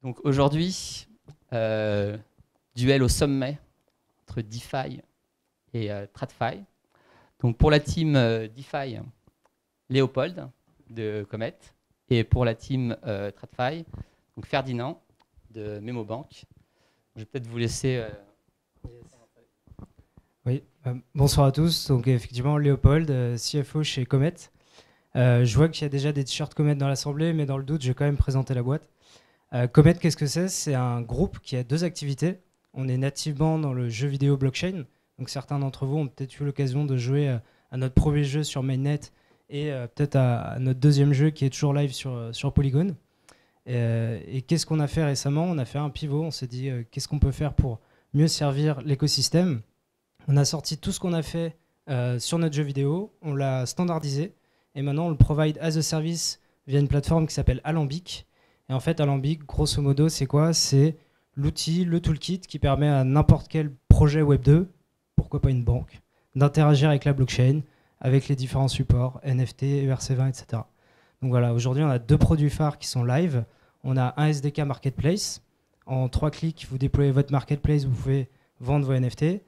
Donc aujourd'hui, duel au sommet entre DeFi et TradFi. Donc pour la team DeFi, Léopold de Comet, et pour la team TradFi, donc Ferdinand de MemoBank. Je vais peut-être vous laisser. Oui, bonsoir à tous. Donc effectivement, Léopold, CFO chez Comet. Je vois qu'il y a déjà des t-shirts Comet dans l'assemblée, mais dans le doute, je vais quand même présenter la boîte. Comet, qu'est-ce que c'est? C'est un groupe qui a deux activités. On est nativement dans le jeu vidéo blockchain. Donc certains d'entre vous ont peut-être eu l'occasion de jouer à notre premier jeu sur Mainnet et peut-être à notre deuxième jeu qui est toujours live sur Polygon. Et qu'est-ce qu'on a fait récemment? On a fait un pivot. On s'est dit qu'est-ce qu'on peut faire pour mieux servir l'écosystème. On a sorti tout ce qu'on a fait sur notre jeu vidéo, on l'a standardisé et maintenant on le provide as a service via une plateforme qui s'appelle Alambic. Et en fait, Alambic, grosso modo, c'est quoi? C'est l'outil, le toolkit qui permet à n'importe quel projet Web2, pourquoi pas une banque, d'interagir avec la blockchain, avec les différents supports, NFT, ERC20, etc. Donc voilà, aujourd'hui on a deux produits phares qui sont live. On a un SDK Marketplace. En 3 clics, vous déployez votre Marketplace, vous pouvez vendre vos NFT.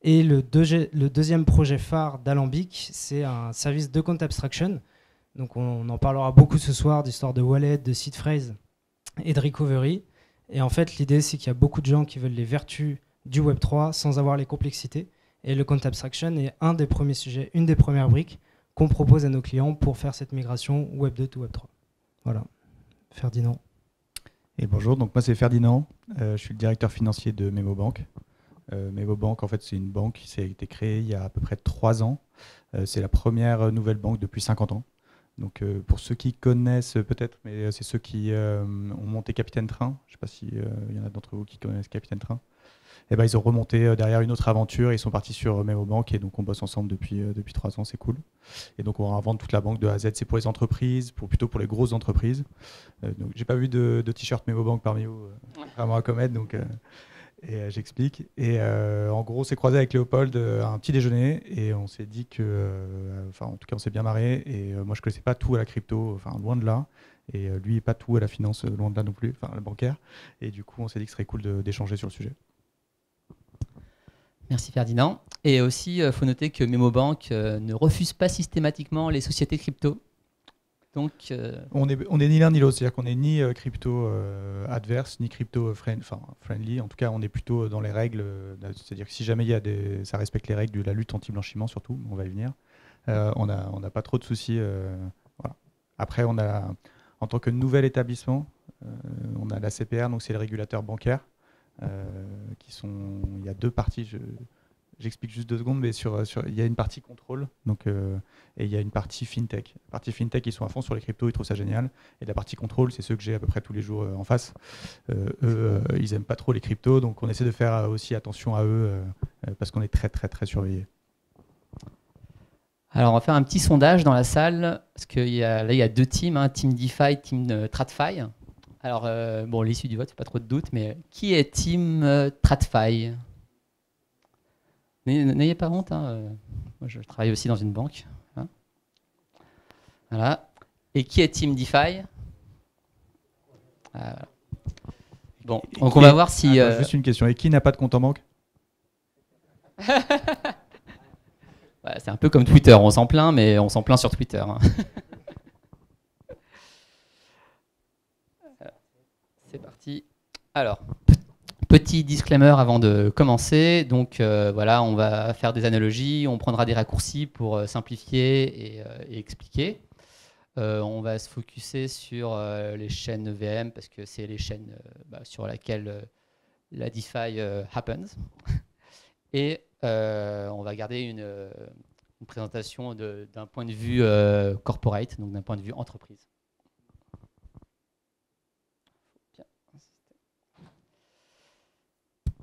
Et le deuxième projet phare d'Alambic, c'est un service de compte abstraction. Donc on en parlera beaucoup ce soir d'histoire de wallet, de seed phrase et de recovery. Et en fait, l'idée, c'est qu'il y a beaucoup de gens qui veulent les vertus du Web3 sans avoir les complexités. Et le compte abstraction est un des premiers sujets, une des premières briques qu'on propose à nos clients pour faire cette migration Web2 to Web3. Voilà. Ferdinand. Et bonjour, donc moi c'est Ferdinand, je suis le directeur financier de MemoBank. MemoBank, en fait, c'est une banque qui s'est été créée il y a à peu près 3 ans. C'est la première nouvelle banque depuis 50 ans. Donc pour ceux qui connaissent peut-être, mais c'est ceux qui ont monté Capitaine Train. Je ne sais pas s'il y en a d'entre vous qui connaissent Capitaine Train. Et ben, ils ont remonté derrière une autre aventure et ils sont partis sur MemoBank et donc on bosse ensemble depuis 3 ans, c'est cool. Et donc on va vendre toute la banque de A à Z. C'est pour les entreprises, plutôt pour les grosses entreprises. Donc j'ai pas vu de t-shirt MemoBank parmi vous, vraiment à commettre, donc j'explique. Et en gros, on s'est croisé avec Léopold à un petit déjeuner et on s'est dit que, enfin en tout cas on s'est bien marré. Et moi je connaissais pas tout à la crypto, enfin loin de là. Et lui pas tout à la finance, loin de là non plus, enfin la bancaire. Et du coup on s'est dit que ce serait cool d'échanger sur le sujet. Merci Ferdinand. Et aussi, il faut noter que MemoBank ne refuse pas systématiquement les sociétés crypto. Donc, on est ni l'un ni l'autre, c'est-à-dire qu'on n'est ni crypto adverse, ni crypto friendly. En tout cas, on est plutôt dans les règles. C'est-à-dire que si jamais ça respecte les règles de la lutte anti-blanchiment, surtout, on va y venir, on n'a pas trop de soucis. Voilà. Après, en tant que nouvel établissement, on a la CPR, donc c'est le régulateur bancaire. Il y a deux parties, j'explique juste 2 secondes, mais il y a une partie contrôle et il y a une partie fintech. La partie fintech, ils sont à fond sur les cryptos, ils trouvent ça génial. Et la partie contrôle, c'est ceux que j'ai à peu près tous les jours en face. Eux, ils n'aiment pas trop les cryptos, donc on essaie de faire aussi attention à eux parce qu'on est très très très surveillés. Alors on va faire un petit sondage dans la salle, parce qu'il y a 2 teams, hein, team DeFi, team TradFi. Alors, bon, l'issue du vote, c'est pas trop de doute, mais qui est team TradFi? N'ayez pas honte, hein. Moi, je travaille aussi dans une banque. Hein. Voilà. Et qui est team DeFi? Bon, donc on va voir si... Juste une question, et qui n'a pas de compte en banque? Ouais, c'est un peu comme Twitter, on s'en plaint, mais on s'en plaint sur Twitter. Hein. C'est parti. Alors, petit disclaimer avant de commencer. Donc voilà, on va faire des analogies, on prendra des raccourcis pour simplifier et expliquer. On va se focuser sur les chaînes EVM parce que c'est les chaînes sur lesquelles la DeFi happens. Et on va garder une présentation d'un point de vue corporate, donc d'un point de vue entreprise.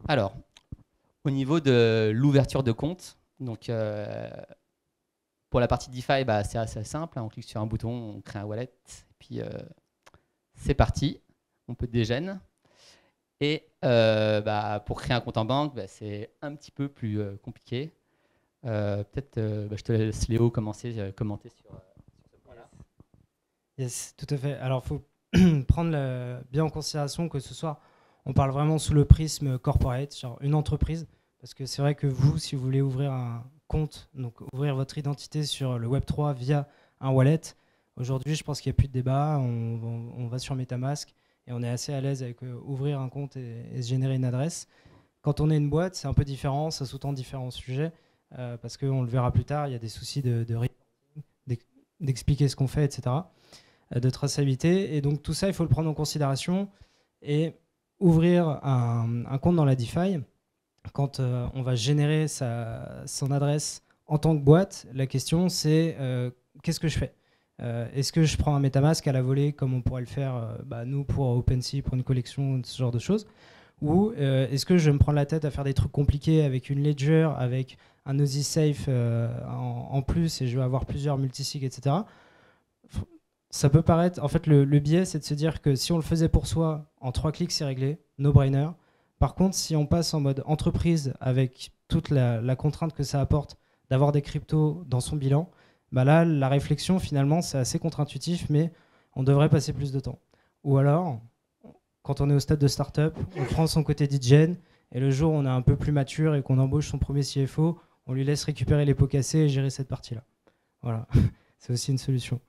Alors, au niveau de l'ouverture de compte, donc pour la partie DeFi, c'est assez simple. Hein, on clique sur un bouton, on crée un wallet, et puis c'est parti. On peut dégêner. Et pour créer un compte en banque, c'est un petit peu plus compliqué. Peut-être, je te laisse Léo commenter sur ce point-là. Yes, tout à fait. Alors, il faut prendre bien en considération que ce soir, on parle vraiment sous le prisme corporate, genre une entreprise. Parce que c'est vrai que vous, si vous voulez ouvrir un compte, donc ouvrir votre identité sur le Web3 via un wallet, aujourd'hui, je pense qu'il n'y a plus de débat. On va sur MetaMask et on est assez à l'aise avec ouvrir un compte et se générer une adresse. Quand on est une boîte, c'est un peu différent, ça sous-tend différents sujets, parce qu'on le verra plus tard, il y a des soucis d'expliquer ce qu'on fait, etc., de traçabilité. Et donc tout ça, il faut le prendre en considération. Et ouvrir un compte dans la DeFi, quand on va générer son adresse en tant que boîte, la question c'est qu'est-ce que je fais? Est-ce que je prends un MetaMask à la volée comme on pourrait le faire nous pour OpenSea, pour une collection, ce genre de choses? Ou est-ce que je vais me prendre la tête à faire des trucs compliqués avec une ledger, avec un Nosy Safe en plus, et je vais avoir plusieurs multisigs, etc. Ça peut paraître... En fait, le biais, c'est de se dire que si on le faisait pour soi, en 3 clics, c'est réglé, no-brainer. Par contre, si on passe en mode entreprise avec toute la contrainte que ça apporte d'avoir des cryptos dans son bilan, là, la réflexion, finalement, c'est assez contre-intuitif, mais on devrait passer plus de temps. Ou alors, quand on est au stade de start-up, on prend son côté DGen, et le jour où on est un peu plus mature et qu'on embauche son premier CFO, on lui laisse récupérer les pots cassés et gérer cette partie-là. Voilà, c'est aussi une solution.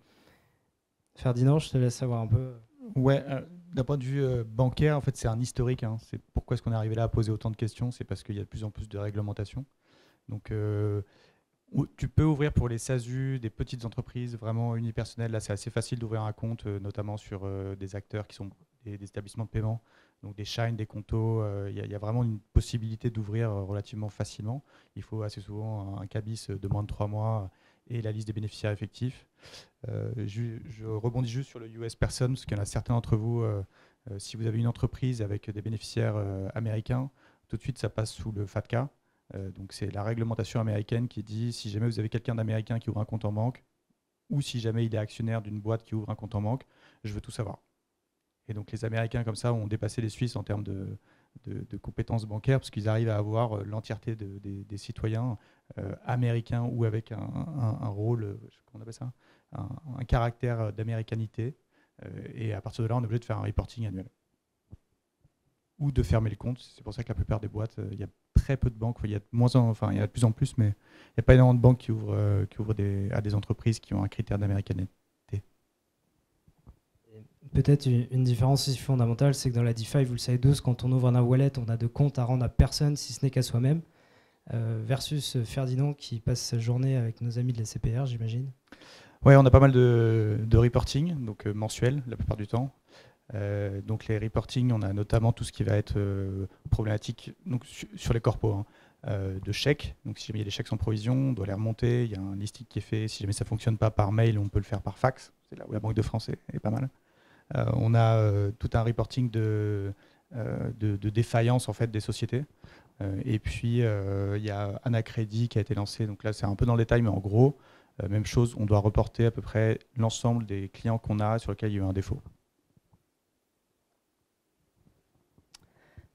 Ferdinand, je te laisse savoir un peu. Ouais, d'un point de vue bancaire, en fait, c'est un historique. C'est pourquoi est-ce qu'on est arrivé là à poser autant de questions? C'est parce qu'il y a de plus en plus de réglementations. Donc, tu peux ouvrir pour les SASU, des petites entreprises vraiment unipersonnelles. Là, c'est assez facile d'ouvrir un compte, notamment sur des acteurs qui sont des établissements de paiement, donc des Shine, des Conto. Il y a vraiment une possibilité d'ouvrir relativement facilement. Il faut assez souvent un cabis de moins de 3 mois et la liste des bénéficiaires effectifs. Je rebondis juste sur le US Person, parce qu'il y en a certains d'entre vous, si vous avez une entreprise avec des bénéficiaires américains, tout de suite ça passe sous le FATCA. Donc c'est la réglementation américaine qui dit si jamais vous avez quelqu'un d'américain qui ouvre un compte en banque, ou si jamais il est actionnaire d'une boîte qui ouvre un compte en banque, je veux tout savoir. Et donc les Américains comme ça ont dépassé les Suisses en termes de compétences bancaires, parce qu'ils arrivent à avoir l'entièreté des citoyens américains ou avec un rôle, comment on appelle ça, un caractère d'américanité. Et à partir de là, on est obligé de faire un reporting annuel. Ou de fermer le compte. C'est pour ça que la plupart des boîtes, il y a très peu de banques, il y a il y a de plus en plus, mais il n'y a pas énormément de banques qui ouvrent à des entreprises qui ont un critère d'américanité. Peut-être une différence aussi fondamentale, c'est que dans la DeFi, vous le savez tous, quand on ouvre un wallet, on a de comptes à rendre à personne si ce n'est qu'à soi-même, versus Ferdinand qui passe sa journée avec nos amis de la CPR, j'imagine. Oui, on a pas mal de reporting, donc mensuel la plupart du temps. Donc les reporting, on a notamment tout ce qui va être problématique donc, sur les corpos, de chèques. Donc si jamais il y a des chèques sans provision, on doit les remonter. Il y a un listing qui est fait. Si jamais ça ne fonctionne pas par mail, on peut le faire par fax. C'est là où la Banque de France est pas mal. On a tout un reporting de défaillance en fait, des sociétés. Et puis il y a Anacredit qui a été lancé. Donc là, c'est un peu dans le détail, mais en gros, même chose, on doit reporter à peu près l'ensemble des clients qu'on a sur lesquels il y a eu un défaut.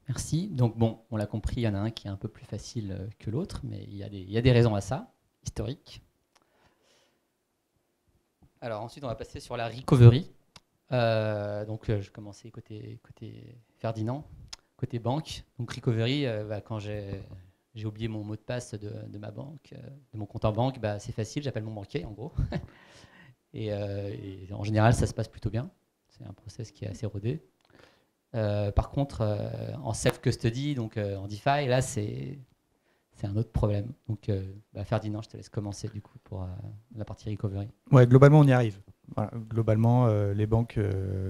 Merci. Donc bon, on l'a compris, il y en a un qui est un peu plus facile que l'autre, mais il y a des raisons à ça, historiques. Alors ensuite, on va passer sur la recovery. Donc je commençais côté Ferdinand, côté banque. Donc recovery, quand j'ai oublié mon mot de passe de ma banque, de mon compte en banque, c'est facile, j'appelle mon banquier en gros. et en général, ça se passe plutôt bien. C'est un process qui est assez rodé. Par contre, en self-custody, donc en DeFi, là, c'est un autre problème. Donc, Ferdinand, je te laisse commencer du coup pour la partie recovery. Ouais, globalement, on y arrive. Voilà, globalement, les banques,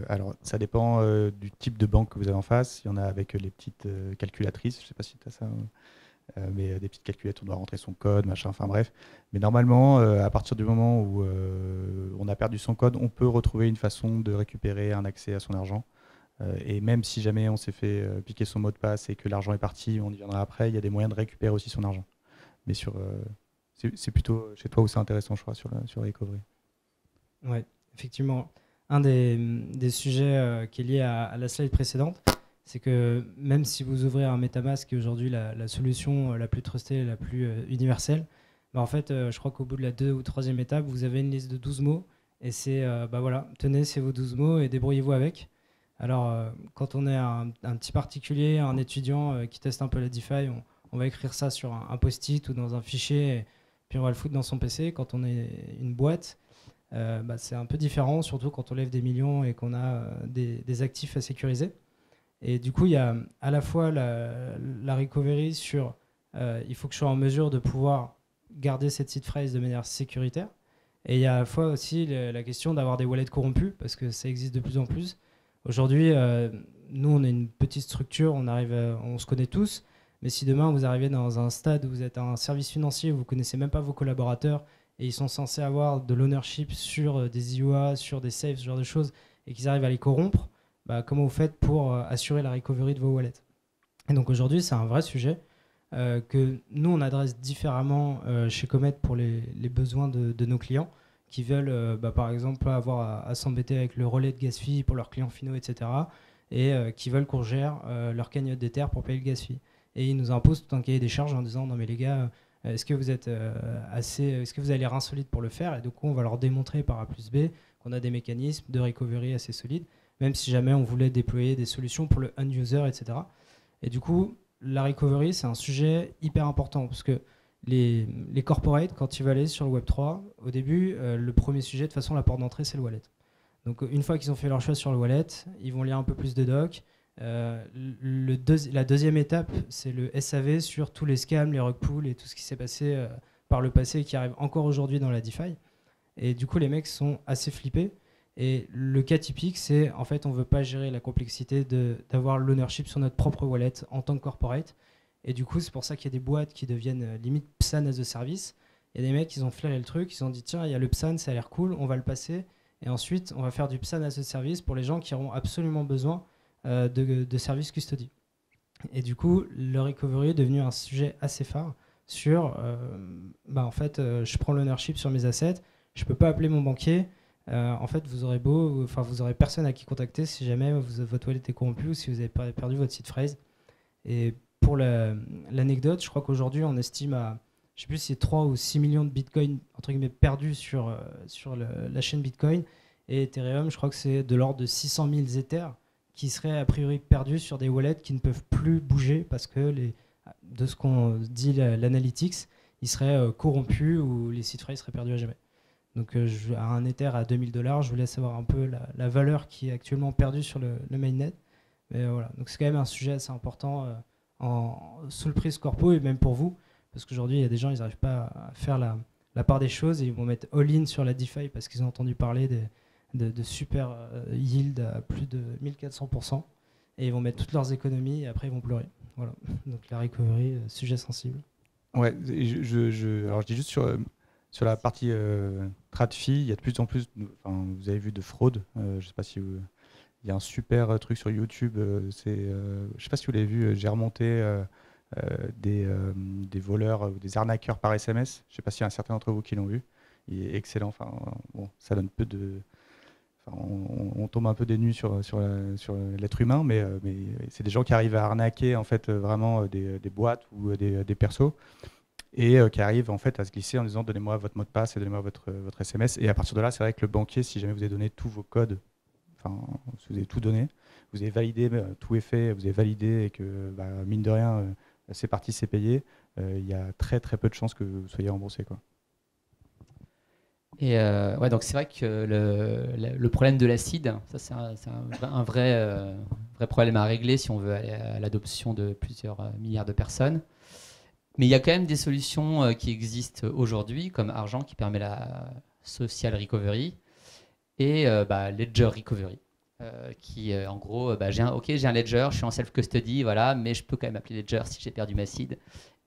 alors ça dépend du type de banque que vous avez en face. Il y en a avec les petites calculatrices, je ne sais pas si tu as ça, mais des petites calculettes, on doit rentrer son code, machin, enfin bref. Mais normalement, à partir du moment où on a perdu son code, on peut retrouver une façon de récupérer un accès à son argent. Et même si jamais on s'est fait piquer son mot de passe et que l'argent est parti, on y viendra après, il y a des moyens de récupérer aussi son argent. Mais c'est plutôt chez toi où c'est intéressant, je crois, sur recovery. Oui, effectivement. Un des sujets qui est lié à la slide précédente, c'est que même si vous ouvrez un MetaMask, qui est aujourd'hui la solution la plus trustée, la plus universelle, en fait, je crois qu'au bout de la 2e ou 3e étape, vous avez une liste de 12 mots Et c'est, voilà, tenez, c'est vos 12 mots et débrouillez-vous avec. Alors, quand on est un petit particulier, un étudiant qui teste un peu la DeFi, on va écrire ça sur un post-it ou dans un fichier, et puis on va le foutre dans son PC. Quand on est une boîte, c'est un peu différent, surtout quand on lève des millions et qu'on a des actifs à sécuriser. Et du coup, il y a à la fois la recovery sur il faut que je sois en mesure de pouvoir garder cette seed phrase de manière sécuritaire. Et il y a à la fois aussi la question d'avoir des wallets corrompus, parce que ça existe de plus en plus. Aujourd'hui, nous, on est une petite structure, on se connaît tous, mais si demain vous arrivez dans un stade où vous êtes un service financier, où vous ne connaissez même pas vos collaborateurs, et ils sont censés avoir de l'ownership sur des IOA, sur des safes, ce genre de choses, et qu'ils arrivent à les corrompre, comment vous faites pour assurer la recovery de vos wallets? Et donc aujourd'hui, c'est un vrai sujet que nous, on adresse différemment chez Comet pour les besoins de nos clients qui veulent, par exemple, avoir à s'embêter avec le relais de gas fee pour leurs clients finaux, etc. Et qui veulent qu'on gère leur cagnotte des terres pour payer le gas fee. Et ils nous imposent tout un cahier des charges en disant non mais les gars, est-ce que vous êtes est-ce que vous avez l'air insolite pour le faire? Et du coup, on va leur démontrer par A plus B qu'on a des mécanismes de recovery assez solides, même si jamais on voulait déployer des solutions pour le end user, etc. Et du coup, la recovery, c'est un sujet hyper important parce que les corporates, quand ils veulent aller sur le Web3, au début, le premier sujet, de toute façon, la porte d'entrée, c'est le wallet. Donc, une fois qu'ils ont fait leur choix sur le wallet, ils vont lire un peu plus de doc. La deuxième étape, c'est le SAV sur tous les scams, les rug pulls et tout ce qui s'est passé par le passé et qui arrive encore aujourd'hui dans la DeFi. Et du coup, les mecs sont assez flippés. Et le cas typique, c'est en fait, on ne veut pas gérer la complexité d'avoir l'ownership sur notre propre wallet en tant que corporate. Et du coup, c'est pour ça qu'il y a des boîtes qui deviennent limite PSAN as a service. Il y a des mecs qui ont flairé le truc, ils ont dit tiens, il y a le PSAN, ça a l'air cool, on va le passer. Et ensuite, on va faire du PSAN as a service pour les gens qui auront absolument besoin de services custody. Et du coup, le recovery est devenu un sujet assez phare sur en fait, je prends l'ownership sur mes assets, je ne peux pas appeler mon banquier. En fait, vous aurez personne à qui contacter si jamais votre wallet est corrompu ou si vous avez perdu votre seed phrase. Et pour l'anecdote, je crois qu'aujourd'hui, on estime à, je sais plus si c'est 3 ou 6 millions de bitcoins entre guillemets perdus sur la chaîne Bitcoin. Et Ethereum, je crois que c'est de l'ordre de 600 000 Ethers qui seraient a priori perdus sur des wallets qui ne peuvent plus bouger parce que de ce qu'on dit l'analytics, ils seraient corrompus ou les seed phrases seraient perdus à jamais. Donc à un Ether à $2000, je vous laisse savoir un peu la valeur qui est actuellement perdue sur le mainnet. Mais voilà, donc c'est quand même un sujet assez important sous le prix corpo et même pour vous, parce qu'aujourd'hui il y a des gens, ils n'arrivent pas à faire la part des choses et ils vont mettre all-in sur la DeFi parce qu'ils ont entendu parler de super yield à plus de 1400% et ils vont mettre toutes leurs économies et après ils vont pleurer. Voilà, donc la recovery, sujet sensible. Ouais, alors je dis juste sur la partie TradFi, il y a de plus en plus, vous avez vu de fraude. Je ne sais pas si il y a un super truc sur YouTube. Je ne sais pas si vous l'avez vu. J'ai remonté des voleurs ou des arnaqueurs par SMS. Je ne sais pas s'il y a un certain d'entre vous qui l'ont vu. Il est excellent. Bon, ça donne peu de. On tombe un peu des nues sur l'être humain, mais c'est des gens qui arrivent à arnaquer en fait vraiment des boîtes ou des persos. Et qui arrivent en fait à se glisser en disant donnez-moi votre mot de passe et donnez-moi votre SMS. Et à partir de là, c'est vrai que le banquier, si jamais vous avez donné tous vos codes, si vous avez tout donné, vous avez validé, tout est fait, vous avez validé et que mine de rien, c'est parti, c'est payé, il y a très très peu de chances que vous soyez remboursé, quoi. Et ouais, donc c'est vrai que le problème de l'acide, ça c'est un vrai problème à régler si on veut aller à l'adoption de plusieurs milliards de personnes. Mais il y a quand même des solutions qui existent aujourd'hui, comme Argent qui permet la social recovery et Ledger recovery. Qui en gros, j'ai un Ledger, je suis en self-custody, voilà, mais je peux quand même appeler Ledger si j'ai perdu ma seed.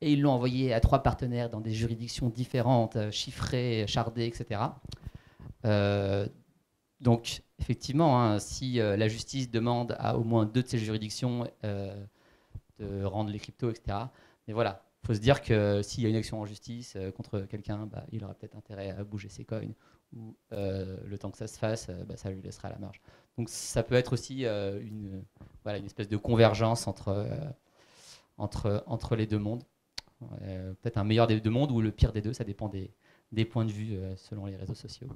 Et ils l'ont envoyé à 3 partenaires dans des juridictions différentes, chiffrées, chardées, etc. Donc, effectivement, si la justice demande à au moins 2 de ces juridictions de rendre les cryptos, etc. Mais voilà, il faut se dire que s'il y a une action en justice contre quelqu'un, il aura peut-être intérêt à bouger ses coins, ou le temps que ça se fasse, ça lui laissera la marge. Donc ça peut être aussi une espèce de convergence entre les deux mondes. Peut-être un meilleur des deux mondes ou le pire des deux, ça dépend des points de vue selon les réseaux sociaux.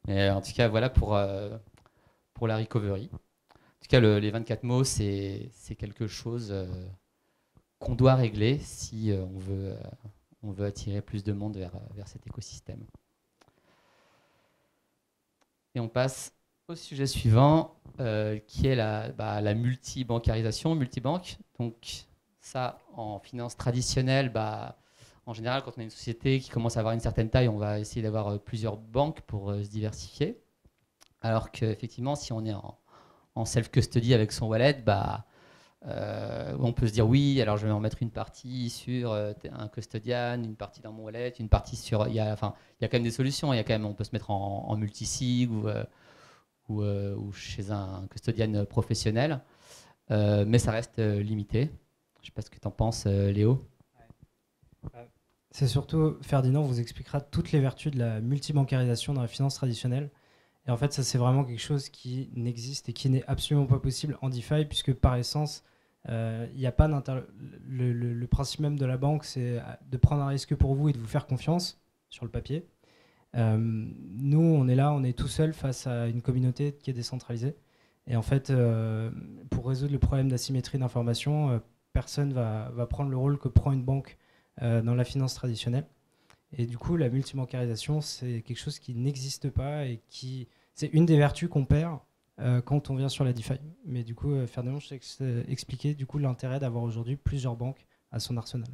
Et en tout cas, voilà pour la recovery. En tout cas, les 24 mots, c'est quelque chose qu'on doit régler si on veut attirer plus de monde vers cet écosystème. Et on passe au sujet suivant, qui est la multibancarisation, multibanque. Donc ça, en finance traditionnelle, en général, quand on est une société qui commence à avoir une certaine taille, on va essayer d'avoir plusieurs banques pour se diversifier. Alors qu'effectivement, si on est en self-custody avec son wallet, on peut se dire oui, alors je vais en mettre une partie sur un custodian, une partie dans mon wallet, une partie sur. Il y a quand même des solutions. On peut se mettre en multisig ou chez un custodian professionnel, mais ça reste limité. Je ne sais pas ce que tu en penses, Léo. C'est surtout, Ferdinand vous expliquera toutes les vertus de la multibancarisation dans la finance traditionnelle. Et en fait, ça, c'est vraiment quelque chose qui n'existe et qui n'est absolument pas possible en DeFi, puisque par essence, il n'y a pas le principe même de la banque, c'est de prendre un risque pour vous et de vous faire confiance sur le papier. Nous, on est là, on est tout seul face à une communauté qui est décentralisée. Et en fait, pour résoudre le problème d'asymétrie d'information, personne va prendre le rôle que prend une banque dans la finance traditionnelle. Et du coup, la multibancarisation, c'est quelque chose qui n'existe pas et c'est une des vertus qu'on perd quand on vient sur la DeFi. Mais du coup, Ferdinand, je t'ai expliqué du coup l'intérêt d'avoir aujourd'hui plusieurs banques à son arsenal.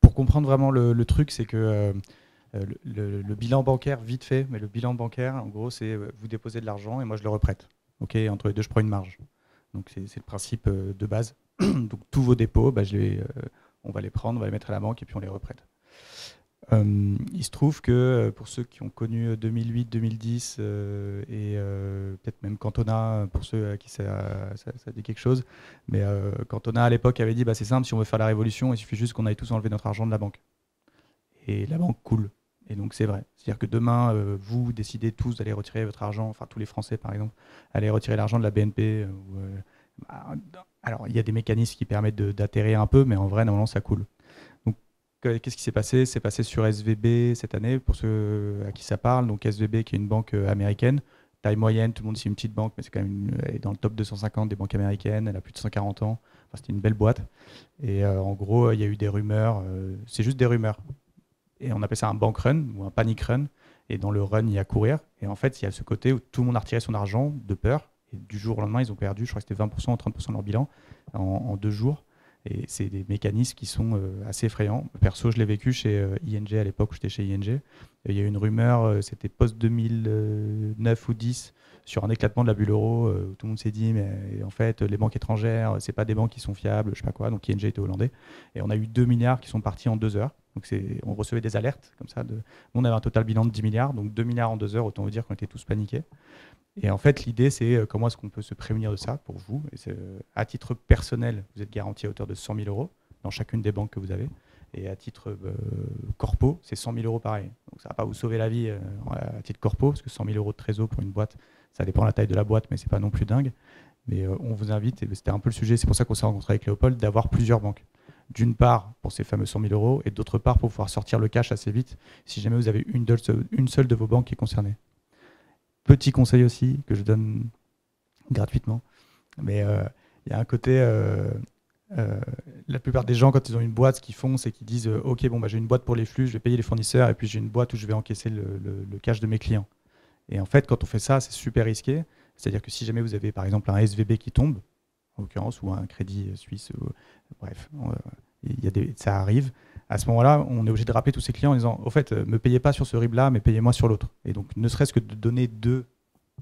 Pour comprendre vraiment le truc, c'est que le bilan bancaire, vite fait, mais le bilan bancaire, en gros, c'est vous déposez de l'argent et moi je le reprête. Okay, entre les deux, je prends une marge. Donc c'est le principe de base. Donc tous vos dépôts, on va les prendre, on va les mettre à la banque et puis on les reprête. Il se trouve que pour ceux qui ont connu 2008, 2010 et peut-être même Cantona, pour ceux à qui ça dit quelque chose, mais Cantona à l'époque avait dit c'est simple, si on veut faire la révolution, il suffit juste qu'on aille tous enlever notre argent de la banque. Et la banque coule. Et donc c'est vrai. C'est-à-dire que demain, vous décidez tous d'aller retirer votre argent, enfin tous les Français par exemple, aller retirer l'argent de la BNP. Alors il y a des mécanismes qui permettent d'atterrir un peu, mais en vrai, normalement, ça coule. Donc qu'est-ce qui s'est passé? C'est passé sur SVB cette année, pour ceux à qui ça parle. Donc SVB, qui est une banque américaine, taille moyenne, tout le monde sait une petite banque, mais c'est quand même elle est dans le top 250 des banques américaines, elle a plus de 140 ans, enfin, c'était une belle boîte. Et en gros, il y a eu des rumeurs, c'est juste des rumeurs. Et on appelle ça un bank run ou un panic run. Et dans le run, il y a courir. Et en fait, il y a ce côté où tout le monde a retiré son argent de peur. Et du jour au lendemain, ils ont perdu, je crois que c'était 20% ou 30% de leur bilan en 2 jours. Et c'est des mécanismes qui sont assez effrayants. Perso, je l'ai vécu chez ING à l'époque où j'étais chez ING. Et il y a eu une rumeur, c'était post-2009 ou 10, sur un éclatement de la bulle euro, où tout le monde s'est dit, mais en fait, les banques étrangères, c'est pas des banques qui sont fiables, je sais pas quoi. Donc ING était hollandais. Et on a eu 2 milliards qui sont partis en 2 heures. Donc on recevait des alertes comme ça. Nous, on avait un total bilan de 10 milliards, donc 2 milliards en 2 heures, autant vous dire qu'on était tous paniqués. Et en fait, l'idée, c'est comment est-ce qu'on peut se prémunir de ça pour vous. Et à titre personnel, vous êtes garanti à hauteur de 100 000 € dans chacune des banques que vous avez. Et à titre corpo, c'est 100 000 € pareil. Donc ça ne va pas vous sauver la vie à titre corpo, parce que 100 000 € de trésor pour une boîte, ça dépend de la taille de la boîte, mais ce n'est pas non plus dingue. Mais on vous invite, et c'était un peu le sujet, c'est pour ça qu'on s'est rencontré avec Léopold, d'avoir plusieurs banques. D'une part, pour ces fameux 100 000 €, et d'autre part, pour pouvoir sortir le cash assez vite, si jamais vous avez une seule de vos banques qui est concernée. Petit conseil aussi, que je donne gratuitement, mais il y a un côté... la plupart des gens, quand ils ont une boîte, ce qu'ils font, c'est qu'ils disent ok, j'ai une boîte pour les flux, je vais payer les fournisseurs, et puis j'ai une boîte où je vais encaisser le cash de mes clients. Et en fait, quand on fait ça, c'est super risqué. C'est-à-dire que si jamais vous avez par exemple un SVB qui tombe, en l'occurrence, ou un crédit suisse, bref, ça arrive. À ce moment-là, on est obligé de rappeler tous ces clients en disant au fait, me payez pas sur ce RIB-là, mais payez-moi sur l'autre. Et donc, ne serait-ce que de donner 2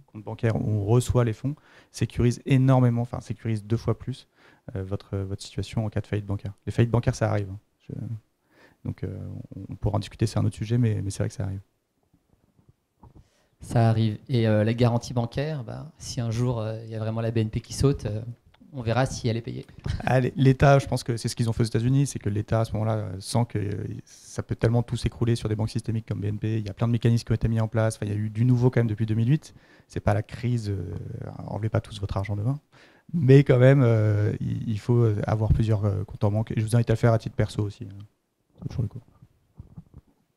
comptes bancaires où on reçoit les fonds, sécurise énormément, enfin sécurise 2 fois plus votre situation en cas de faillite bancaire. Les faillites bancaires, ça arrive. Donc, on pourra en discuter, c'est un autre sujet, mais c'est vrai que ça arrive. Ça arrive. Et la garantie bancaire, si un jour il y a vraiment la BNP qui saute, on verra si elle est payée. L'État, je pense que c'est ce qu'ils ont fait aux États-Unis, c'est que l'État à ce moment-là sent que ça peut tellement tout s'écrouler sur des banques systémiques comme BNP. Il y a plein de mécanismes qui ont été mis en place. Enfin, il y a eu du nouveau quand même depuis 2008. C'est pas la crise. Enlevez pas tous votre argent demain. Mais quand même, il faut avoir plusieurs comptes en banque. Et je vous invite à le faire à titre perso aussi. Toujours le coup.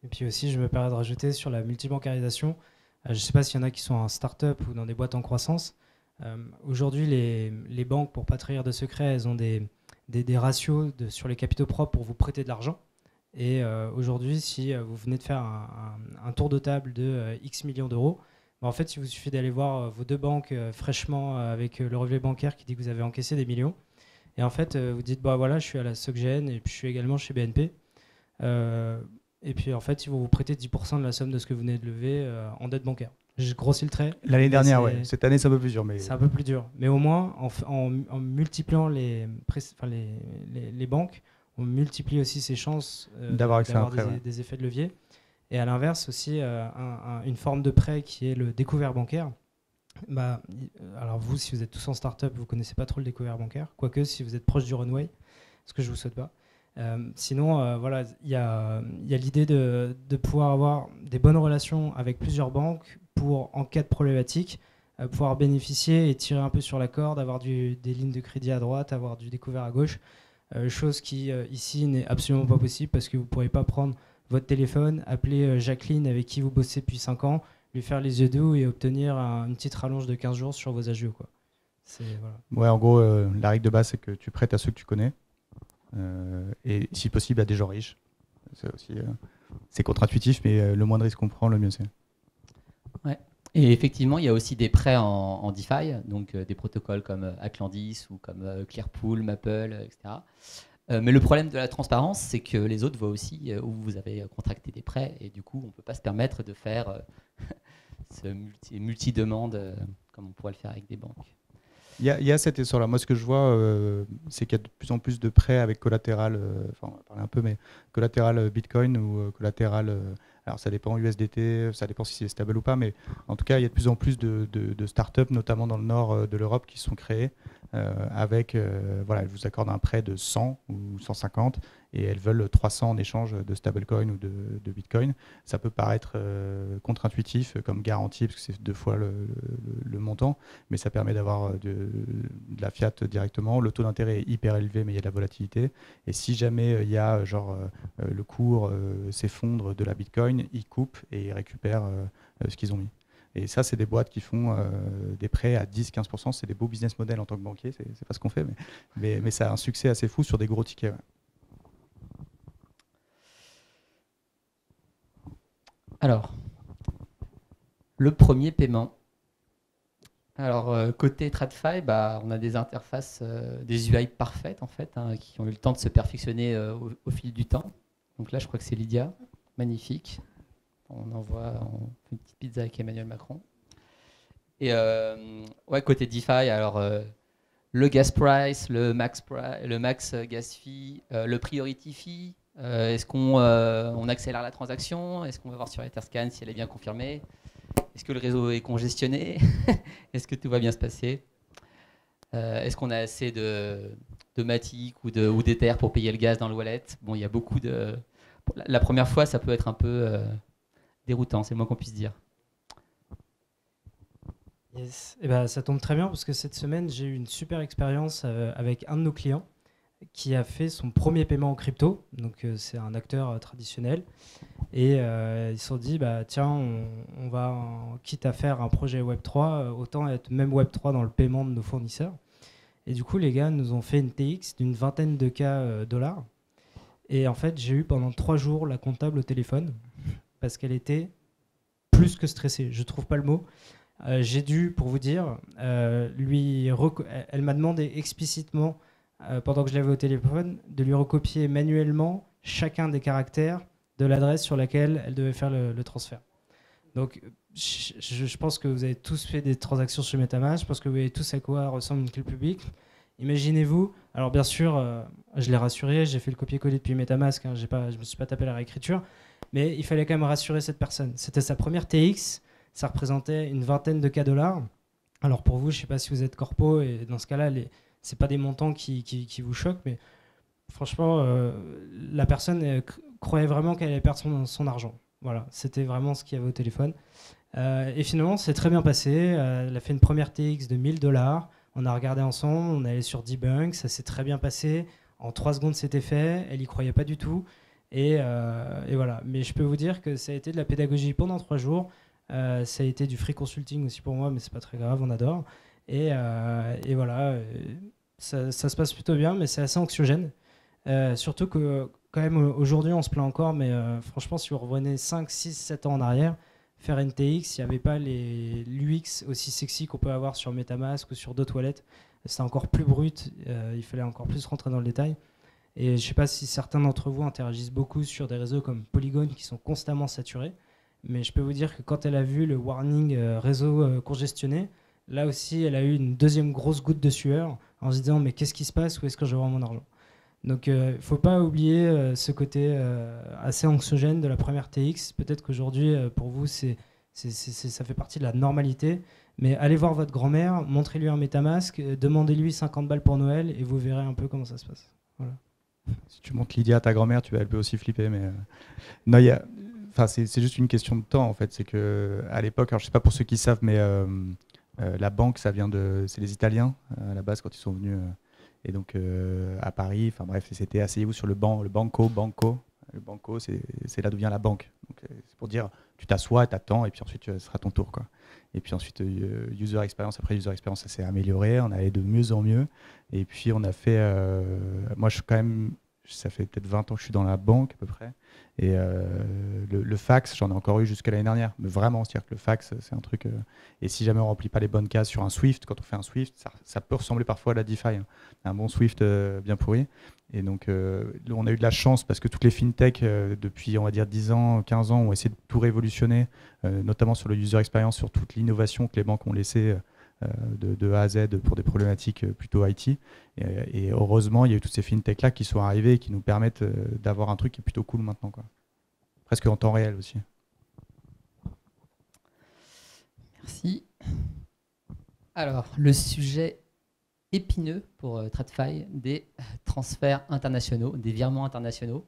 Et puis aussi, je me permets de rajouter sur la multibancarisation. Je ne sais pas s'il y en a qui sont en start-up ou dans des boîtes en croissance. Aujourd'hui, les banques, pour ne pas trahir de secret, elles ont des ratios sur les capitaux propres pour vous prêter de l'argent. Et aujourd'hui, si vous venez de faire un tour de table de X millions d'euros, bah, en fait, il vous suffit d'aller voir vos deux banques fraîchement avec le relevé bancaire qui dit que vous avez encaissé des millions. Et en fait, vous dites, bah voilà, je suis à la SocGen et puis je suis également chez BNP. Et puis en fait, ils vont vous prêter 10% de la somme de ce que vous venez de lever en dette bancaire. J'ai grossi le trait. L'année dernière, ouais. Cette année, c'est un peu plus dur. Mais... C'est un peu plus dur. Mais au moins, en multipliant les banques, on multiplie aussi ses chances d'avoir des effets de levier. Et à l'inverse aussi, une forme de prêt qui est le découvert bancaire. Bah, alors vous, si vous êtes tous en start-up, vous ne connaissez pas trop le découvert bancaire. Quoique, si vous êtes proche du runway, ce que je ne vous souhaite pas. Sinon, voilà, il y a l'idée de pouvoir avoir des bonnes relations avec plusieurs banques pour, en cas de problématique, pouvoir bénéficier et tirer un peu sur la corde, avoir des lignes de crédit à droite, avoir du découvert à gauche. Chose qui, ici, n'est absolument pas possible parce que vous ne pourrez pas prendre votre téléphone, appeler Jacqueline avec qui vous bossez depuis 5 ans, lui faire les yeux doux et obtenir une petite rallonge de 15 jours sur vos agios, quoi. Voilà. Ouais, en gros, la règle de base, c'est que tu prêtes à ceux que tu connais. Et si possible à des gens riches. C'est contre-intuitif, mais le moins de risques qu'on prend, le mieux c'est. Ouais. Et effectivement, il y a aussi des prêts en DeFi, donc des protocoles comme Atlantis ou comme Clearpool, Maple, etc. Mais le problème de la transparence, c'est que les autres voient aussi où vous avez contracté des prêts, et du coup, on ne peut pas se permettre de faire ce multi-demande comme on pourrait le faire avec des banques. Il y a cet essor-là. Moi, ce que je vois, c'est qu'il y a de plus en plus de prêts avec collatéral, on va parler un peu, mais collatéral Bitcoin ou collatéral. Alors, ça dépend USDT, ça dépend si c'est stable ou pas, mais en tout cas, il y a de plus en plus de startups, notamment dans le nord de l'Europe, qui sont créées avec, voilà, elles vous accordent un prêt de 100 ou 150 et elles veulent 300 en échange de stablecoin ou de Bitcoin. Ça peut paraître contre-intuitif comme garantie, parce que c'est 2 fois le montant, mais ça permet d'avoir de la fiat directement. Le taux d'intérêt est hyper élevé, mais il y a de la volatilité. Et si jamais il y a le cours s'effondre de la Bitcoin, ils coupent et ils récupèrent ce qu'ils ont mis. Et ça, c'est des boîtes qui font des prêts à 10-15%. C'est des beaux business models en tant que banquier. C'est pas ce qu'on fait, mais ça a un succès assez fou sur des gros tickets. Ouais. Alors, le premier paiement. Alors, côté TradFi, on a des interfaces, des UI parfaites en fait, qui ont eu le temps de se perfectionner au fil du temps. Donc là, je crois que c'est Lydia. Magnifique. On fait une petite pizza avec Emmanuel Macron. Et ouais, côté DeFi, alors le gas price, le max gas fee, le priority fee. Est-ce qu'on accélère la transaction? Est-ce qu'on va voir sur Etherscan si elle est bien confirmée? Est-ce que le réseau est congestionné? Est-ce que tout va bien se passer? Est-ce qu'on a assez de Matic ou d'Ether pour payer le gaz dans le wallet? Bon, il y a beaucoup de... La première fois, ça peut être un peu déroutant, c'est le moins qu'on puisse dire. Yes. Et ben, ça tombe très bien parce que cette semaine, j'ai eu une super expérience avec un de nos clients qui a fait son premier paiement en crypto. Donc, c'est un acteur traditionnel. Et ils se sont dit, bah, tiens, on va, quitte à faire un projet Web3, autant être même Web3 dans le paiement de nos fournisseurs. Et du coup, les gars nous ont fait une TX d'une vingtaine de K dollars. Et en fait, j'ai eu pendant 3 jours la comptable au téléphone parce qu'elle était plus que stressée. Je ne trouve pas le mot. J'ai dû, pour vous dire, elle m'a demandé explicitement, pendant que je l'avais au téléphone, de lui recopier manuellement chacun des caractères de l'adresse sur laquelle elle devait faire le transfert. Donc, je pense que vous avez tous fait des transactions sur MetaMask. Je pense que vous voyez tous à quoi ressemble une clé publique. Imaginez-vous, alors bien sûr, je l'ai rassuré, j'ai fait le copier-coller depuis MetaMask, je ne me suis pas tapé la réécriture, mais il fallait quand même rassurer cette personne. C'était sa première TX, ça représentait une vingtaine de K dollars. Alors pour vous, je ne sais pas si vous êtes corpo, et dans ce cas-là, ce n'est pas des montants qui vous choquent, mais franchement, la personne croyait vraiment qu'elle allait perdre son argent. Voilà, c'était vraiment ce qu'il y avait au téléphone. Et finalement, c'est très bien passé. Elle a fait une première TX de 1000 $. On a regardé ensemble, on est allé sur Debunk, ça s'est très bien passé. En 3 secondes, c'était fait. Elle n'y croyait pas du tout. Et voilà. Mais je peux vous dire que ça a été de la pédagogie pendant 3 jours. Ça a été du free consulting aussi pour moi, mais c'est pas très grave, on adore. Et voilà, ça se passe plutôt bien, mais c'est assez anxiogène. Surtout que quand même aujourd'hui on se plaint encore, mais franchement si vous revenez 5, 6, 7 ans en arrière, faire NTX, il n'y avait pas l'UX aussi sexy qu'on peut avoir sur MetaMask ou sur d'autres wallets. C'était encore plus brut, il fallait encore plus rentrer dans le détail. Et je ne sais pas si certains d'entre vous interagissent beaucoup sur des réseaux comme Polygon qui sont constamment saturés, mais je peux vous dire que quand elle a vu le warning réseau congestionné, là aussi elle a eu une deuxième grosse goutte de sueur en se disant mais qu'est-ce qui se passe, où est-ce que je vais avoir mon argent? Donc il ne faut pas oublier ce côté assez anxiogène de la première TX. Peut-être qu'aujourd'hui pour vous ça fait partie de la normalité, mais allez voir votre grand-mère, montrez-lui un MetaMask, demandez-lui 50 balles pour Noël et vous verrez un peu comment ça se passe. Voilà. Si tu montres Lydia à ta grand-mère, elle peut aussi flipper. Mais non, c'est juste une question de temps en fait. C'est que à l'époque, alors je sais pas pour ceux qui savent, mais la banque, c'est les Italiens à la base quand ils sont venus. Et donc à Paris, enfin bref, c'était asseyez-vous sur le banc, le banco. Le banco, c'est là d'où vient la banque. C'est pour dire, tu t'assois, t'attends, et puis ensuite ce sera ton tour, quoi. Et puis ensuite, user experience, après user experience, ça s'est amélioré, on allait de mieux en mieux. Et puis on a fait, moi je suis quand même, ça fait peut-être 20 ans que je suis dans la banque à peu près. Et le fax, j'en ai encore eu jusqu'à l'année dernière. Mais vraiment, c'est-à-dire que le fax, c'est un truc. Et si jamais on ne remplit pas les bonnes cases sur un Swift, quand on fait un Swift, ça peut ressembler parfois à la DeFi. Hein. Un bon Swift bien pourri. Et donc, on a eu de la chance parce que toutes les fintechs, depuis, on va dire, 10 ans, 15 ans, ont essayé de tout révolutionner, notamment sur le user experience, sur toute l'innovation que les banques ont laissée de A à Z pour des problématiques plutôt IT. Et heureusement, il y a eu toutes ces fintechs-là qui sont arrivées et qui nous permettent d'avoir un truc qui est plutôt cool maintenant, quoi. Presque en temps réel aussi. Merci. Alors, le sujet épineux pour TradFi, des transferts internationaux, des virements internationaux.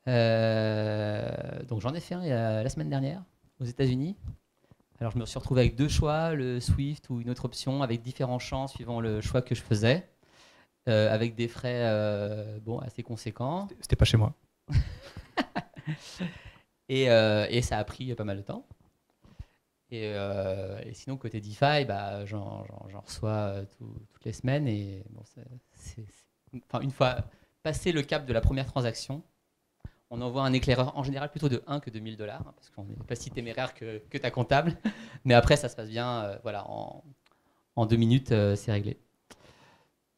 Donc j'en ai fait un la semaine dernière aux États-Unis. Alors je me suis retrouvé avec 2 choix, le Swift ou une autre option, avec différents champs suivant le choix que je faisais, avec des frais assez conséquents. C'était pas chez moi. Et ça a pris pas mal de temps. Et sinon, côté DeFi, j'en reçois toutes les semaines. Et bon, une fois passé le cap de la première transaction, on envoie un éclaireur en général plutôt de 1 que de 1000 $, hein, parce qu'on n'est pas si téméraire que ta comptable. Mais après, ça se passe bien. En 2 minutes, c'est réglé.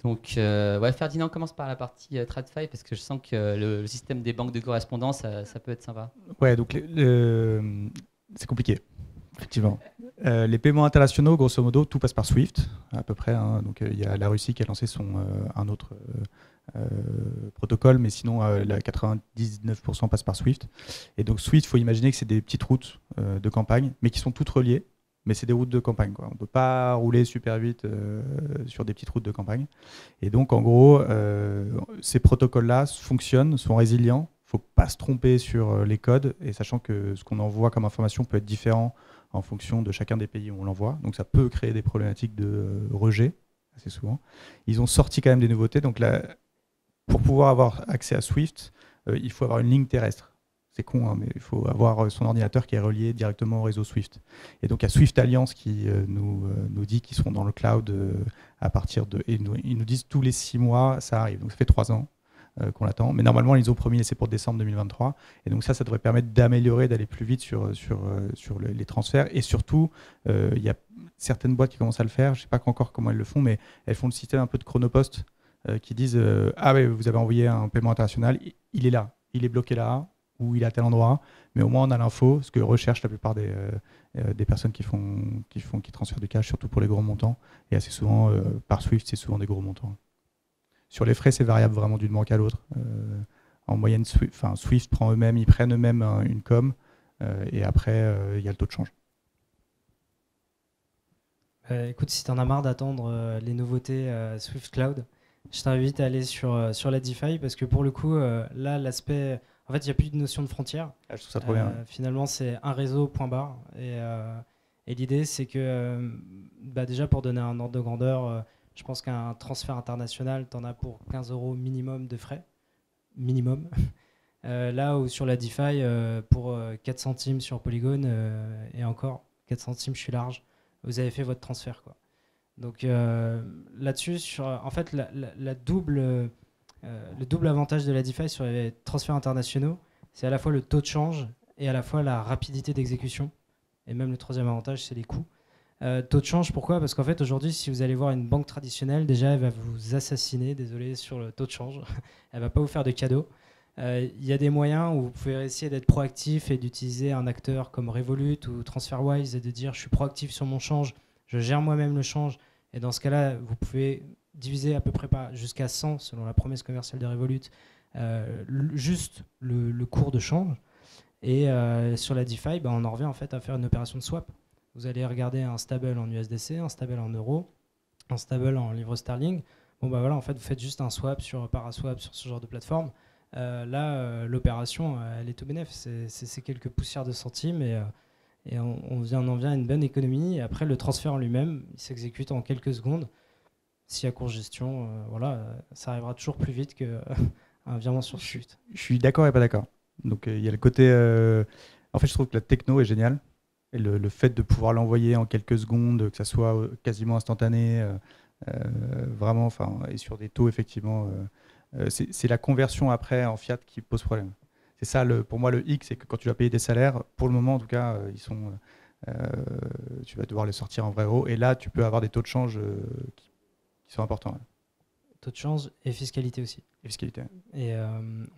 Donc, Ferdinand commence par la partie TradFi, parce que je sens que le système des banques de correspondance, ça peut être sympa. Ouais, donc c'est compliqué. Effectivement. Les paiements internationaux, grosso modo, tout passe par SWIFT, à peu près. Hein. Donc, il y a la Russie qui a lancé un autre protocole, mais sinon, 99% passe par SWIFT. Et donc, SWIFT, il faut imaginer que c'est des petites routes de campagne, mais qui sont toutes reliées. Mais c'est des routes de campagne, quoi. On ne peut pas rouler super vite sur des petites routes de campagne. Et donc, en gros, ces protocoles-là fonctionnent, sont résilients. Il ne faut pas se tromper sur les codes, et sachant que ce qu'on envoie comme information peut être différent en fonction de chacun des pays où on l'envoie. Donc ça peut créer des problématiques de rejet, assez souvent. Ils ont sorti quand même des nouveautés. Donc là, pour pouvoir avoir accès à Swift, il faut avoir une ligne terrestre. C'est con, hein, mais il faut avoir son ordinateur qui est relié directement au réseau Swift. Et donc il y a Swift Alliance qui nous dit qu'ils seront dans le cloud à partir de... Et ils nous disent tous les 6 mois, ça arrive. Donc ça fait 3 ans. Qu'on l'attend. Mais normalement, ils ont promis, et c'est pour décembre 2023. Et donc ça devrait permettre d'améliorer, d'aller plus vite sur les transferts. Et surtout, il y a certaines boîtes qui commencent à le faire. Je ne sais pas encore comment elles le font, mais elles font le système un peu de chronopost qui disent ah ouais, vous avez envoyé un paiement international, il est là, il est bloqué là, ou il est à tel endroit. Mais au moins, on a l'info, ce que recherchent la plupart des personnes qui transfèrent du cash, surtout pour les gros montants. Et assez souvent, par Swift, c'est souvent des gros montants. Sur les frais, c'est variable vraiment d'une banque à l'autre. En moyenne, Swift ils prennent eux-mêmes une com, et après, il y a le taux de change. Écoute, si tu en as marre d'attendre les nouveautés Swift Cloud, je t'invite à aller sur la DeFi, parce que pour le coup, là, l'aspect... En fait, il n'y a plus de notion de frontière. Ah, je trouve ça trop bien. Finalement, c'est un réseau, point barre. Et l'idée, c'est que, déjà, pour donner un ordre de grandeur... je pense qu'un transfert international, tu en as pour 15 € minimum de frais. Minimum. Là où sur la DeFi, pour 4 centimes sur Polygon, et encore 4 centimes, je suis large, vous avez fait votre transfert, quoi. Donc là-dessus, en fait, le double avantage de la DeFi sur les transferts internationaux, c'est à la fois le taux de change et à la fois la rapidité d'exécution. Et même le troisième avantage, c'est les coûts. Taux de change, pourquoi? Parce qu'en fait, aujourd'hui, si vous allez voir une banque traditionnelle, déjà, elle va vous assassiner, désolé, sur le taux de change. Elle va pas vous faire de cadeaux. Il y a des moyens où vous pouvez essayer d'être proactif et d'utiliser un acteur comme Revolut ou TransferWise et de dire je suis proactif sur mon change, je gère moi-même le change. Et dans ce cas-là, vous pouvez diviser à peu près jusqu'à 100 selon la promesse commerciale de Revolut, juste le cours de change. Et sur la DeFi, on en revient en fait à faire une opération de swap. Vous allez regarder un stable en USDC, un stable en euros, un stable en livre sterling. Voilà, en fait, vous faites juste un swap sur Paraswap sur ce genre de plateforme. L'opération, elle est tout bénef. C'est quelques poussières de centimes et on en vient à une bonne économie. Et après, le transfert en lui-même, il s'exécute en quelques secondes. S'il y a congestion, ça arrivera toujours plus vite qu'un virement sur Swift. Je suis d'accord et pas d'accord. Donc il y a le côté... En fait, je trouve que la techno est géniale. Et le fait de pouvoir l'envoyer en quelques secondes, que ça soit quasiment instantané, vraiment, et sur des taux, effectivement, c'est la conversion après en fiat qui pose problème. C'est ça, pour moi, le hic, c'est que quand tu vas payer des salaires, pour le moment, en tout cas, tu vas devoir les sortir en vrai euro. Et là, tu peux avoir des taux de change qui sont importants. Ouais. Taux de change et fiscalité aussi. Et fiscalité. Et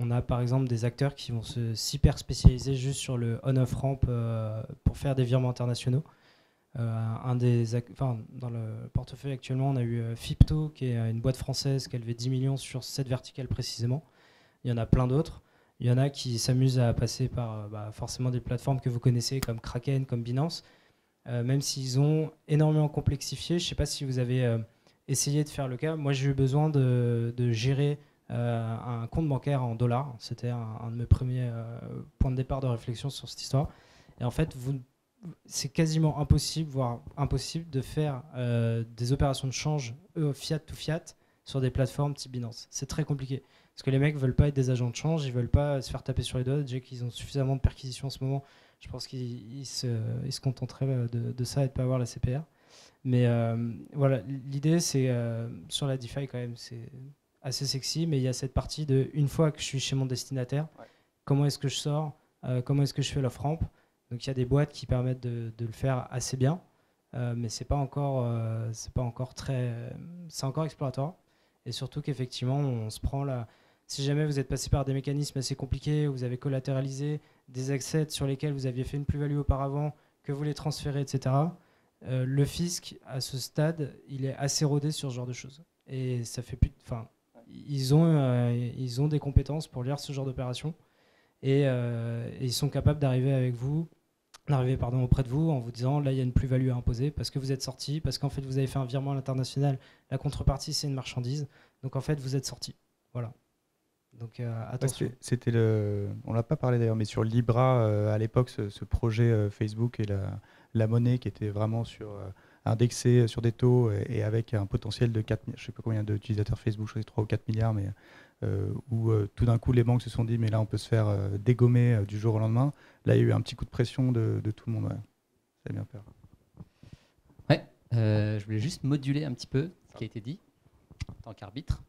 on a par exemple des acteurs qui vont se hyper spécialiser juste sur le on-off ramp pour faire des virements internationaux. Dans le portefeuille actuellement, on a eu Fipto, qui est une boîte française qui a levé 10 millions sur cette verticale précisément. Il y en a plein d'autres. Il y en a qui s'amusent à passer par forcément des plateformes que vous connaissez comme Kraken, comme Binance, même s'ils ont énormément complexifié. Je ne sais pas si vous avez essayé de faire le cas. Moi, j'ai eu besoin de gérer un compte bancaire en dollars. C'était un de mes premiers points de départ de réflexion sur cette histoire. Et en fait, c'est quasiment impossible, voire impossible, de faire des opérations de change fiat to fiat sur des plateformes type Binance. C'est très compliqué. Parce que les mecs ne veulent pas être des agents de change, ils ne veulent pas se faire taper sur les doigts. Déjà qu'ils ont suffisamment de perquisitions en ce moment, je pense qu'ils se contenteraient de ça et de ne pas avoir la CPR. Mais voilà, l'idée, c'est sur la DeFi quand même, c'est assez sexy, mais il y a cette partie de une fois que je suis chez mon destinataire, comment est-ce que je sors, comment est-ce que je fais l'off-ramp. Donc il y a des boîtes qui permettent de le faire assez bien, mais c'est pas encore très, c'est encore exploratoire. Et surtout qu'effectivement, on se prend là. Si jamais vous êtes passé par des mécanismes assez compliqués, vous avez collatéralisé des assets sur lesquels vous aviez fait une plus-value auparavant, que vous les transférez, etc. Le fisc, à ce stade, il est assez rodé sur ce genre de choses. Et ça fait plus. Enfin, ils ont des compétences pour lire ce genre d'opération. Et ils sont capables d'arriver auprès de vous en vous disant là il y a une plus-value à imposer parce que vous êtes sorti, parce qu'en fait vous avez fait un virement à l'international, la contrepartie c'est une marchandise, donc en fait vous êtes sorti. Voilà. Donc attention. On l'a pas parlé d'ailleurs, mais sur Libra à l'époque, ce projet Facebook et la monnaie qui était vraiment indexé sur des taux et avec un potentiel de 4, je sais pas combien d'utilisateurs Facebook, je sais 3 ou 4 milliards, mais où tout d'un coup les banques se sont dit mais là on peut se faire dégommer du jour au lendemain. Là il y a eu un petit coup de pression de tout le monde. Ouais. Ça a bien peur. Ouais, je voulais juste moduler un petit peu ce qui a été dit en tant qu'arbitre.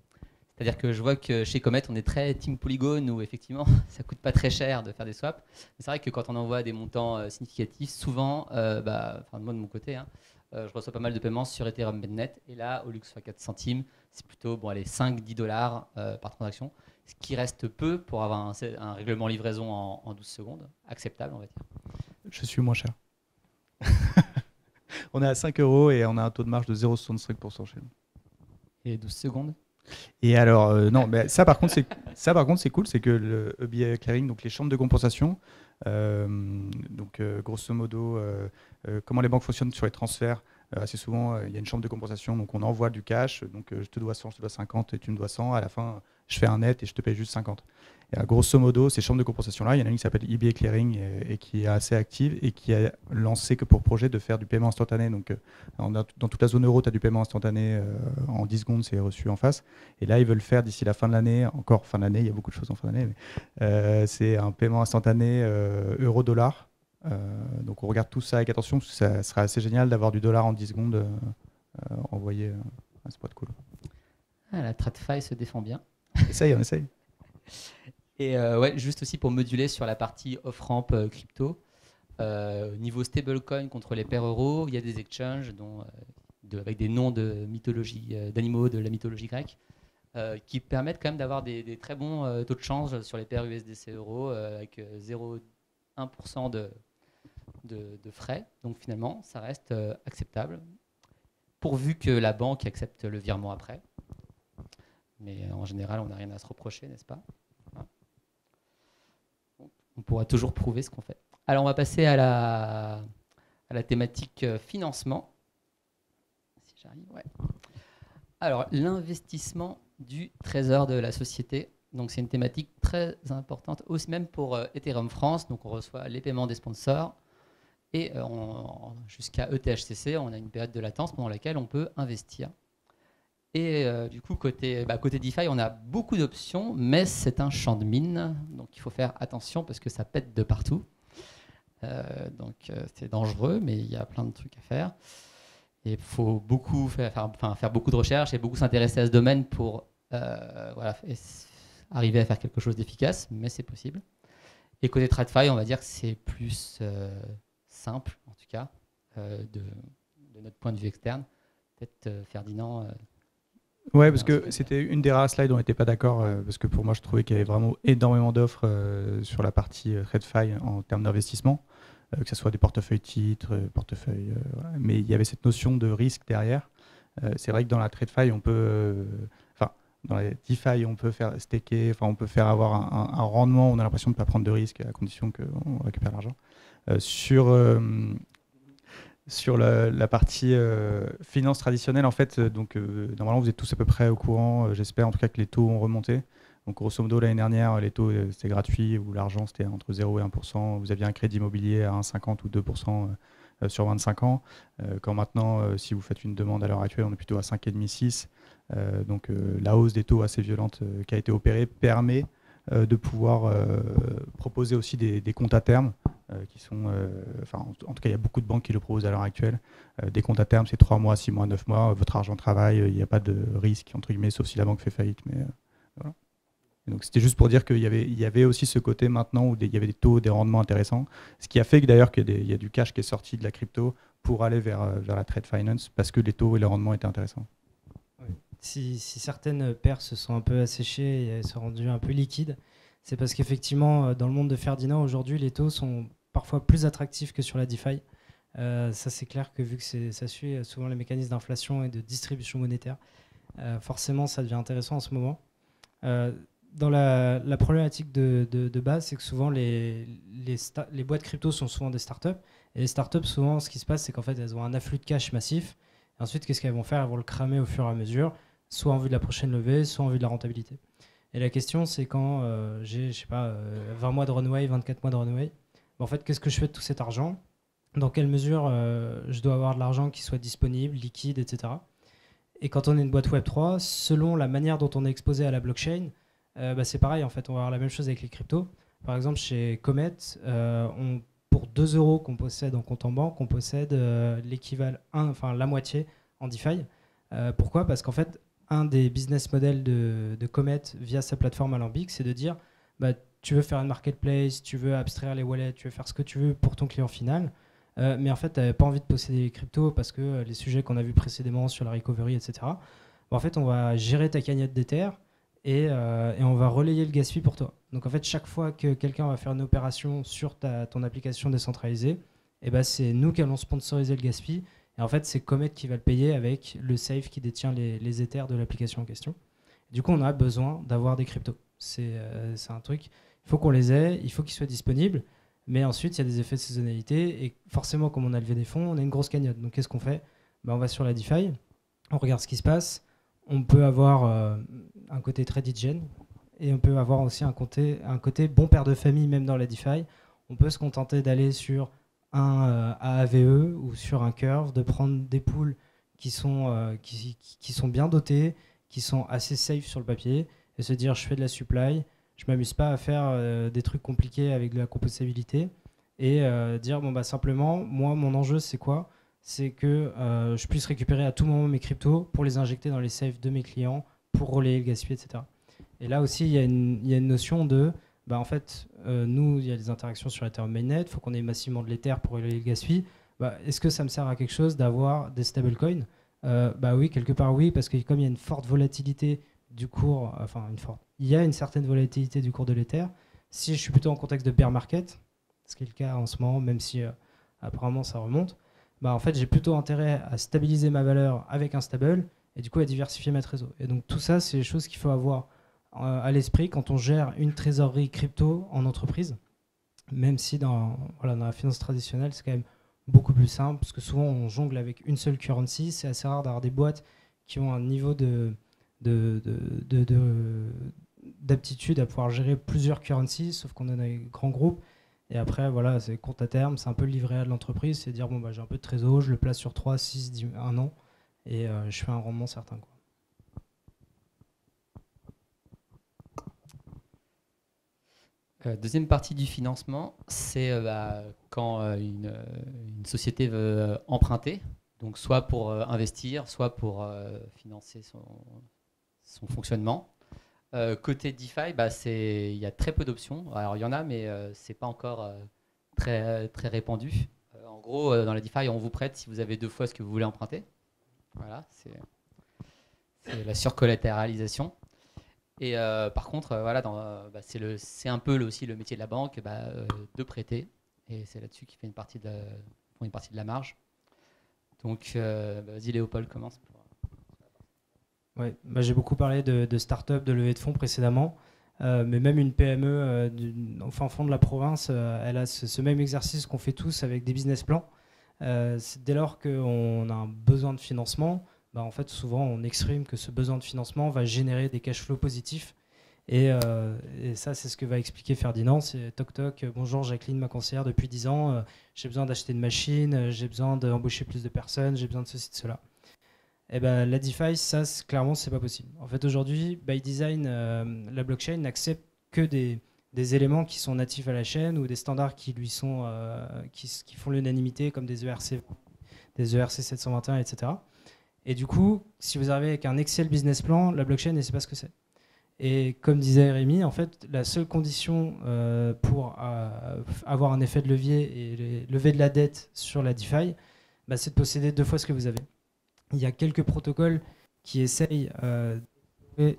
C'est-à-dire que je vois que chez Comet, on est très team Polygon où effectivement ça coûte pas très cher de faire des swaps. Mais c'est vrai que quand on envoie des montants significatifs, souvent, moi de mon côté, je reçois pas mal de paiements sur Ethereum Mainnet. Et là, au lieu que ce soit 4 centimes, c'est plutôt 5-10 dollars par transaction. Ce qui reste peu pour avoir un règlement livraison en 12 secondes. Acceptable, on va dire. Je suis moins cher. On est à 5 € et on a un taux de marge de 0,65% chez nous. Et 12 secondes? Et alors, non, mais ça par contre c'est cool, c'est que le EBA Clearing, donc les chambres de compensation, grosso modo, comment les banques fonctionnent sur les transferts, assez souvent il y a une chambre de compensation, donc on envoie du cash, donc je te dois 100, je te dois 50 et tu me dois 100, à la fin je fais un net et je te paye juste 50. Et grosso modo, ces chambres de compensation-là, il y en a une qui s'appelle EBA Clearing et qui est assez active et qui a lancé que pour projet de faire du paiement instantané. Donc, dans toute la zone euro, tu as du paiement instantané en 10 secondes, c'est reçu en face. Et là, ils veulent faire d'ici la fin de l'année, encore fin d'année, il y a beaucoup de choses en fin d'année, mais c'est un paiement instantané euro-dollar. Donc, on regarde tout ça avec attention, parce que ça serait assez génial d'avoir du dollar en 10 secondes envoyé. C'est pas cool. La TradFi se défend bien. On essaye. Et ouais, juste aussi pour moduler sur la partie off-ramp crypto, niveau stablecoin contre les paires euros, il y a des exchanges avec des noms de mythologie, d'animaux de la mythologie grecque qui permettent quand même d'avoir des très bons taux de change sur les paires USDC euros avec 0,1% de frais. Donc finalement, ça reste acceptable pourvu que la banque accepte le virement après. Mais en général, on n'a rien à se reprocher, n'est-ce pas? On pourra toujours prouver ce qu'on fait. Alors, on va passer à la thématique financement. Si j'arrive, ouais. Alors, l'investissement du trésor de la société. Donc, c'est une thématique très importante, aussi même pour Ethereum France. Donc, on reçoit les paiements des sponsors. Et jusqu'à ETHCC, on a une période de latence pendant laquelle on peut investir. Et du coup, côté DeFi, on a beaucoup d'options, mais c'est un champ de mine. Donc, il faut faire attention parce que ça pète de partout. Donc, c'est dangereux, mais il y a plein de trucs à faire. Et il faut faire beaucoup de recherches et beaucoup s'intéresser à ce domaine pour arriver à faire quelque chose d'efficace, mais c'est possible. Et côté TradFi, on va dire que c'est plus simple, en tout cas, de notre point de vue externe. Peut-être Ferdinand... Ouais, parce que c'était une des rares slides où on n'était pas d'accord, parce que pour moi, je trouvais qu'il y avait vraiment énormément d'offres sur la partie TradFi en termes d'investissement, que ce soit des portefeuilles titres, portefeuilles... voilà. Mais il y avait cette notion de risque derrière. C'est vrai que dans la TradFi, on peut... dans la DeFi, on peut faire staker, on peut faire avoir un rendement, on a l'impression de ne pas prendre de risque à condition qu'on récupère l'argent. Sur la partie finance traditionnelle, en fait, normalement vous êtes tous à peu près au courant, j'espère en tout cas que les taux ont remonté. Donc grosso modo l'année dernière, les taux c'était gratuit, ou l'argent c'était entre 0 et 1%, vous aviez un crédit immobilier à 1,50 ou 2% sur 25 ans. Quand maintenant, si vous faites une demande à l'heure actuelle, on est plutôt à 5,5-6. Donc la hausse des taux assez violente qui a été opérée permet de pouvoir proposer aussi des comptes à terme qui sont, en tout cas il y a beaucoup de banques qui le proposent à l'heure actuelle. Des comptes à terme, c'est 3 mois, 6 mois, 9 mois, votre argent travaille, il n'y a pas de risque entre guillemets, sauf si la banque fait faillite. Mais voilà. Et donc c'était juste pour dire qu'il y avait aussi ce côté maintenant où il y avait des taux, des rendements intéressants, ce qui a fait que d'ailleurs qu'il y a du cash qui est sorti de la crypto pour aller vers la trade finance parce que les taux et les rendements étaient intéressants. Si certaines paires se sont un peu asséchées et elles sont rendues un peu liquides, c'est parce qu'effectivement, dans le monde de Ferdinand, aujourd'hui, les taux sont parfois plus attractifs que sur la DeFi. Ça, c'est clair que vu que ça suit souvent les mécanismes d'inflation et de distribution monétaire, forcément, ça devient intéressant en ce moment. Dans la problématique de base, c'est que souvent, les boîtes crypto sont souvent des startups. Et les startups, souvent, ce qui se passe, c'est qu'en fait, elles ont un afflux de cash massif. Et ensuite, qu'est-ce qu'elles vont faire? Elles vont le cramer au fur et à mesure, soit en vue de la prochaine levée, soit en vue de la rentabilité. Et la question, c'est quand j'ai, 20 mois de runway, 24 mois de runway, en fait, qu'est-ce que je fais de tout cet argent? Dans quelle mesure je dois avoir de l'argent qui soit disponible, liquide, etc. Et quand on est une boîte Web3, selon la manière dont on est exposé à la blockchain, c'est pareil, en fait, on va avoir la même chose avec les cryptos. Par exemple, chez Comet, pour 2 € qu'on possède en compte en banque, on possède l'équivalent, la moitié en DeFi. Pourquoi? Parce qu'en fait, un des business models de Comet via sa plateforme Alambic, c'est de dire tu veux faire une marketplace, tu veux abstraire les wallets, tu veux faire ce que tu veux pour ton client final, mais en fait, tu n'avais pas envie de posséder les cryptos parce que les sujets qu'on a vus précédemment sur la recovery, etc. En fait, on va gérer ta cagnotte d'Ether et on va relayer le gas fee pour toi. Donc en fait, chaque fois que quelqu'un va faire une opération sur ton application décentralisée, c'est nous qui allons sponsoriser le gas fee. Et en fait, c'est Comet qui va le payer avec le safe qui détient les Ethers de l'application en question. Du coup, on a besoin d'avoir des cryptos. C'est un truc, il faut qu'on les ait, il faut qu'ils soient disponibles. Mais ensuite, il y a des effets de saisonnalité. Et forcément, comme on a levé des fonds, on a une grosse cagnotte. Donc qu'est-ce qu'on fait? On va sur la DeFi, on regarde ce qui se passe. On peut avoir un côté très DGen. et on peut avoir aussi un côté bon père de famille même dans la DeFi. On peut se contenter d'aller sur un AAVE ou sur un Curve, de prendre des pools qui sont bien dotés, qui sont assez safe sur le papier, et se dire je fais de la supply, je m'amuse pas à faire des trucs compliqués avec de la composabilité, et dire bon bah simplement moi mon enjeu c'est quoi? C'est que je puisse récupérer à tout moment mes cryptos pour les injecter dans les safes de mes clients pour relayer le gas fee, etc. Et là aussi il y a une notion de bah en fait, nous, il y a des interactions sur Ethereum Mainnet, il faut qu'on ait massivement de l'Ether pour relayer le gas fee. Bah, est-ce que ça me sert à quelque chose d'avoir des stablecoins? Bah oui, quelque part oui, parce que comme il y a une forte volatilité du cours, il y a une certaine volatilité du cours de l'Ether. Si je suis plutôt en contexte de bear market, ce qui est le cas en ce moment, même si apparemment ça remonte, bah en fait j'ai plutôt intérêt à stabiliser ma valeur avec un stable et du coup à diversifier ma trésor. Et donc tout ça, c'est des choses qu'il faut avoir à l'esprit quand on gère une trésorerie crypto en entreprise, même si dans la finance traditionnelle, c'est quand même beaucoup plus simple, parce que souvent on jongle avec une seule currency. C'est assez rare d'avoir des boîtes qui ont un niveau d'aptitude à pouvoir gérer plusieurs currencies, sauf qu'on a des grands groupes. Et après, voilà, c'est compte à terme, c'est un peu le livret A de l'entreprise, c'est dire, bon, bah, j'ai un peu de trésor, je le place sur 3, 6, 10, 1 an, et je fais un rendement certain, quoi. Deuxième partie du financement, c'est quand une société veut emprunter, donc soit pour investir, soit pour financer son fonctionnement. Côté DeFi, il y a très peu d'options. Alors il y en a, mais c'est pas encore très répandu. En gros, dans la DeFi, on vous prête si vous avez 2 fois ce que vous voulez emprunter. Voilà, c'est la surcollatéralisation. Et par contre, c'est un peu aussi le métier de la banque de prêter. Et c'est là-dessus qu'ils font une partie de la marge. Donc, vas-y Léopold, commence. Ouais, bah, j'ai beaucoup parlé de start-up, de levée de fonds précédemment. Mais même une PME au fin fond de la province, elle a ce même exercice qu'on fait tous avec des business plans. Dès lors qu'on a un besoin de financement, bah en fait, souvent, on exprime que ce besoin de financement va générer des cash flows positifs. Et ça, c'est ce que va expliquer Ferdinand. C'est toc toc, bonjour Jacqueline, ma conseillère depuis 10 ans. J'ai besoin d'acheter une machine, j'ai besoin d'embaucher plus de personnes, j'ai besoin de ceci, de cela. Et ben, la DeFi, ça, clairement, c'est pas possible. En fait, aujourd'hui, by design, la blockchain n'accepte que des éléments qui sont natifs à la chaîne ou des standards qui lui sont qui font l'unanimité, comme des ERC 721, etc. Et du coup, si vous arrivez avec un Excel business plan, la blockchain ne sait pas ce que c'est. Et comme disait Rémi, en fait, la seule condition pour avoir un effet de levier et lever de la dette sur la DeFi, bah, c'est de posséder 2 fois ce que vous avez. Il y a quelques protocoles qui essayent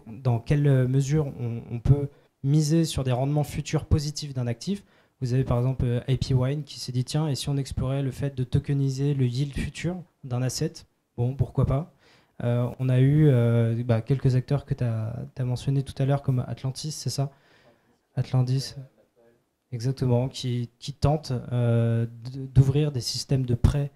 dans quelle mesure on peut miser sur des rendements futurs positifs d'un actif. Vous avez par exemple APWine qui s'est dit tiens, et si on explorait le fait de tokeniser le yield futur d'un asset? Bon, pourquoi pas. On a eu quelques acteurs que tu as mentionnés tout à l'heure, comme Atlantis, c'est ça? Atlantis, exactement, qui tentent d'ouvrir des systèmes de prêt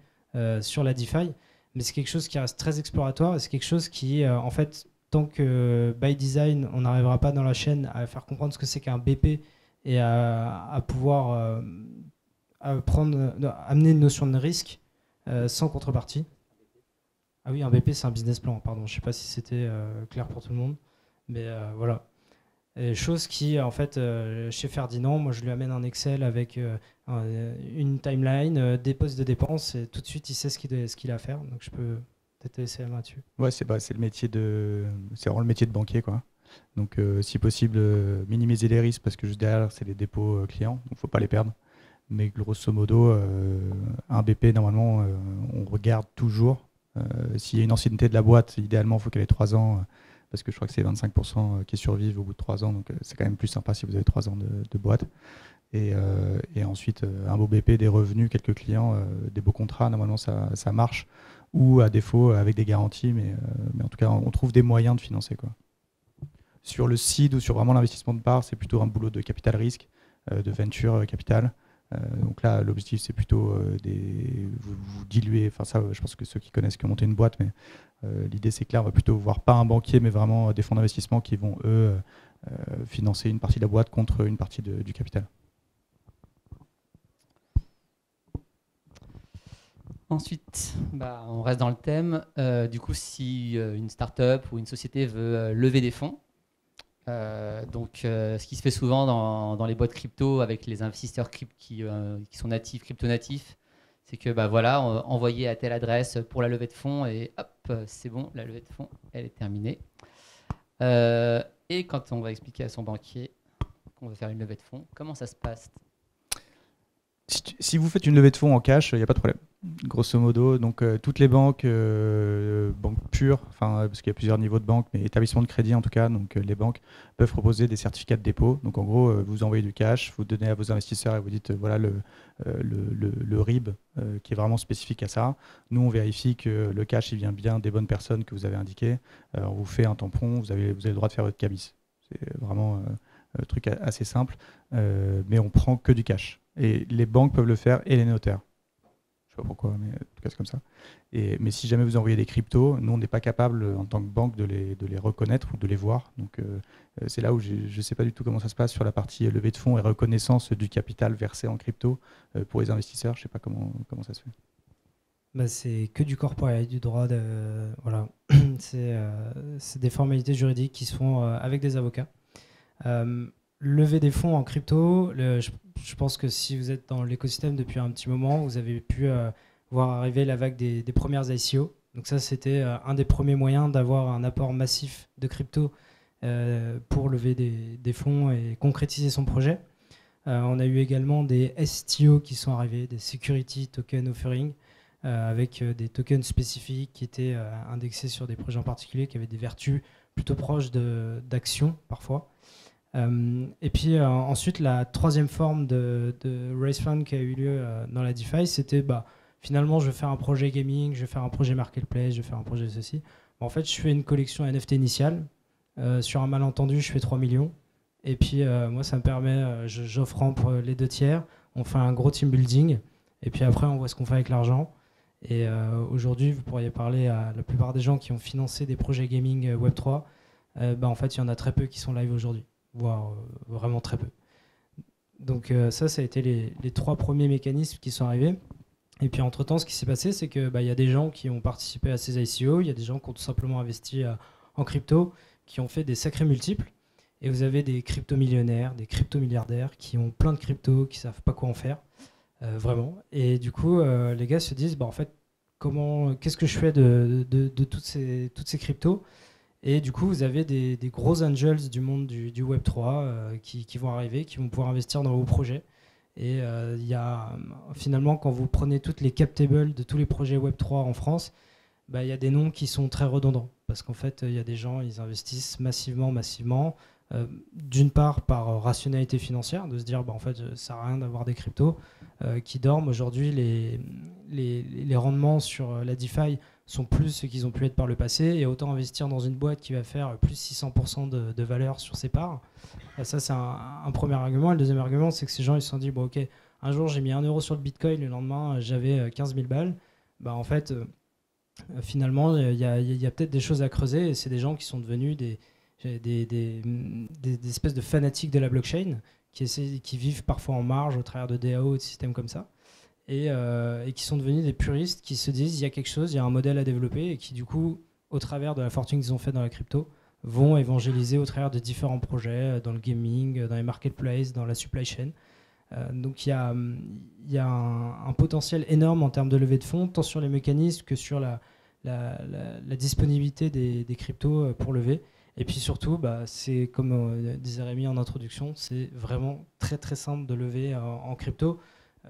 sur la DeFi. Mais c'est quelque chose qui reste très exploratoire et c'est quelque chose qui, en fait, tant que by design, on n'arrivera pas dans la chaîne à faire comprendre ce que c'est qu'un BP et à pouvoir amener une notion de risque sans contrepartie. Ah oui, un BP, c'est un business plan, pardon. Je ne sais pas si c'était clair pour tout le monde, mais voilà. Et chose qui, en fait, chez Ferdinand, moi, je lui amène un Excel avec une timeline, des postes de dépenses, et tout de suite, il sait ce qu'il a à faire. Donc, je peux peut-être laisser la main dessus. Ouais, c'est vraiment le métier de banquier, quoi. Donc, si possible, minimiser les risques, parce que juste derrière, c'est les dépôts clients, donc il ne faut pas les perdre. Mais grosso modo, un BP, normalement, on regarde toujours. S'il y a une ancienneté de la boîte, idéalement, il faut qu'elle ait 3 ans, parce que je crois que c'est 25% qui survivent au bout de 3 ans, donc c'est quand même plus sympa si vous avez 3 ans de boîte. Et ensuite, un beau BP, des revenus, quelques clients, des beaux contrats, normalement ça marche, ou à défaut avec des garanties, mais en tout cas, on trouve des moyens de financer, quoi. Sur le seed ou sur vraiment l'investissement de part, c'est plutôt un boulot de capital risque, de venture capital. Donc là, l'objectif, c'est plutôt vous diluer. Enfin, ça, je pense que ceux qui connaissent, qui ont monté une boîte, mais l'idée, c'est que là, on va plutôt voir pas un banquier, mais vraiment des fonds d'investissement qui vont, eux, financer une partie de la boîte contre une partie du capital. Ensuite, on reste dans le thème. Du coup, si une start-up ou une société veut lever des fonds, ce qui se fait souvent dans les boîtes crypto avec les investisseurs qui sont natifs, crypto-natifs, c'est que envoyer à telle adresse pour la levée de fonds et hop, c'est bon, la levée de fonds, elle est terminée. Et quand on va expliquer à son banquier qu'on veut faire une levée de fonds, comment ça se passe? Si vous faites une levée de fonds en cash, il n'y a pas de problème. Grosso modo, donc toutes les banques, banques pures, parce qu'il y a plusieurs niveaux de banques, mais établissements de crédit en tout cas, donc les banques peuvent proposer des certificats de dépôt. Donc en gros, vous envoyez du cash, vous donnez à vos investisseurs et vous dites voilà le RIB qui est vraiment spécifique à ça. Nous, on vérifie que le cash il vient bien des bonnes personnes que vous avez indiquées. On vous fait un tampon, vous avez le droit de faire votre cabis. C'est vraiment un truc assez simple, mais on prend que du cash. Et les banques peuvent le faire et les notaires. Je ne sais pas pourquoi, mais en tout cas c'est comme ça. Mais si jamais vous envoyez des cryptos, nous on n'est pas capable en tant que banque de les reconnaître ou de les voir. Donc c'est là où je ne sais pas du tout comment ça se passe sur la partie levée de fonds et reconnaissance du capital versé en crypto pour les investisseurs. Je ne sais pas comment ça se fait. C'est que du corporate, du droit. Voilà. C'est des formalités juridiques qui se font avec des avocats. Lever des fonds en crypto, je pense que si vous êtes dans l'écosystème depuis un petit moment, vous avez pu voir arriver la vague des premières ICO. Donc ça, c'était un des premiers moyens d'avoir un apport massif de crypto pour lever des fonds et concrétiser son projet. On a eu également des STO qui sont arrivés, des Security Token Offering, avec des tokens spécifiques qui étaient indexés sur des projets en particulier, qui avaient des vertus plutôt proches d'actions parfois. Et puis ensuite, la troisième forme de raise fund qui a eu lieu dans la DeFi, c'était finalement je vais faire un projet gaming, je vais faire un projet marketplace, je vais faire un projet de ceci. En fait, je fais une collection NFT initiale. Sur un malentendu, je fais 3 millions. Et puis moi, ça me permet, j'offre rampe les 2 tiers, on fait un gros team building. Et puis après, on voit ce qu'on fait avec l'argent. Et aujourd'hui, vous pourriez parler à la plupart des gens qui ont financé des projets gaming Web3. En fait, il y en a très peu qui sont live aujourd'hui, voire vraiment très peu. Donc ça a été les 3 premiers mécanismes qui sont arrivés. Et puis entre-temps, ce qui s'est passé, c'est qu'il y a des gens qui ont participé à ces ICO, il y a des gens qui ont tout simplement investi en crypto, qui ont fait des sacrés multiples. Et vous avez des crypto-millionnaires, des crypto-milliardaires qui ont plein de cryptos, qui ne savent pas quoi en faire, vraiment. Et du coup, les gars se disent, en fait, qu'est-ce que je fais de toutes ces cryptos? Et du coup, vous avez des gros angels du monde du Web3 qui vont arriver, qui vont pouvoir investir dans vos projets. Et il y a finalement, quand vous prenez toutes les cap tables de tous les projets Web3 en France, il y a des noms qui sont très redondants. Parce qu'en fait, il y a des gens, ils investissent massivement. D'une part, par rationalité financière, de se dire, en fait, ça ne sert à rien d'avoir des cryptos qui dorment. Aujourd'hui, les rendements sur la DeFi sont plus ce qu'ils ont pu être par le passé, et autant investir dans une boîte qui va faire plus 600% de valeur sur ses parts. Ça, c'est un premier argument. Et le deuxième argument, c'est que ces gens, ils se sont dit, ok, un jour, j'ai mis 1 euro sur le Bitcoin, le lendemain, j'avais 15 000 balles. En fait, finalement, il y a peut-être des choses à creuser, et c'est des gens qui sont devenus des espèces de fanatiques de la blockchain, qui vivent parfois en marge au travers de DAO et de systèmes comme ça. Et qui sont devenus des puristes qui se disent il y a quelque chose, il y a un modèle à développer, et qui du coup, au travers de la fortune qu'ils ont fait dans la crypto, vont évangéliser au travers de différents projets dans le gaming, dans les marketplaces, dans la supply chain. Donc il y a un potentiel énorme en termes de levée de fonds, tant sur les mécanismes que sur la disponibilité des cryptos pour lever. Et puis surtout, c'est comme disait Rémi en introduction, c'est vraiment très très simple de lever en crypto.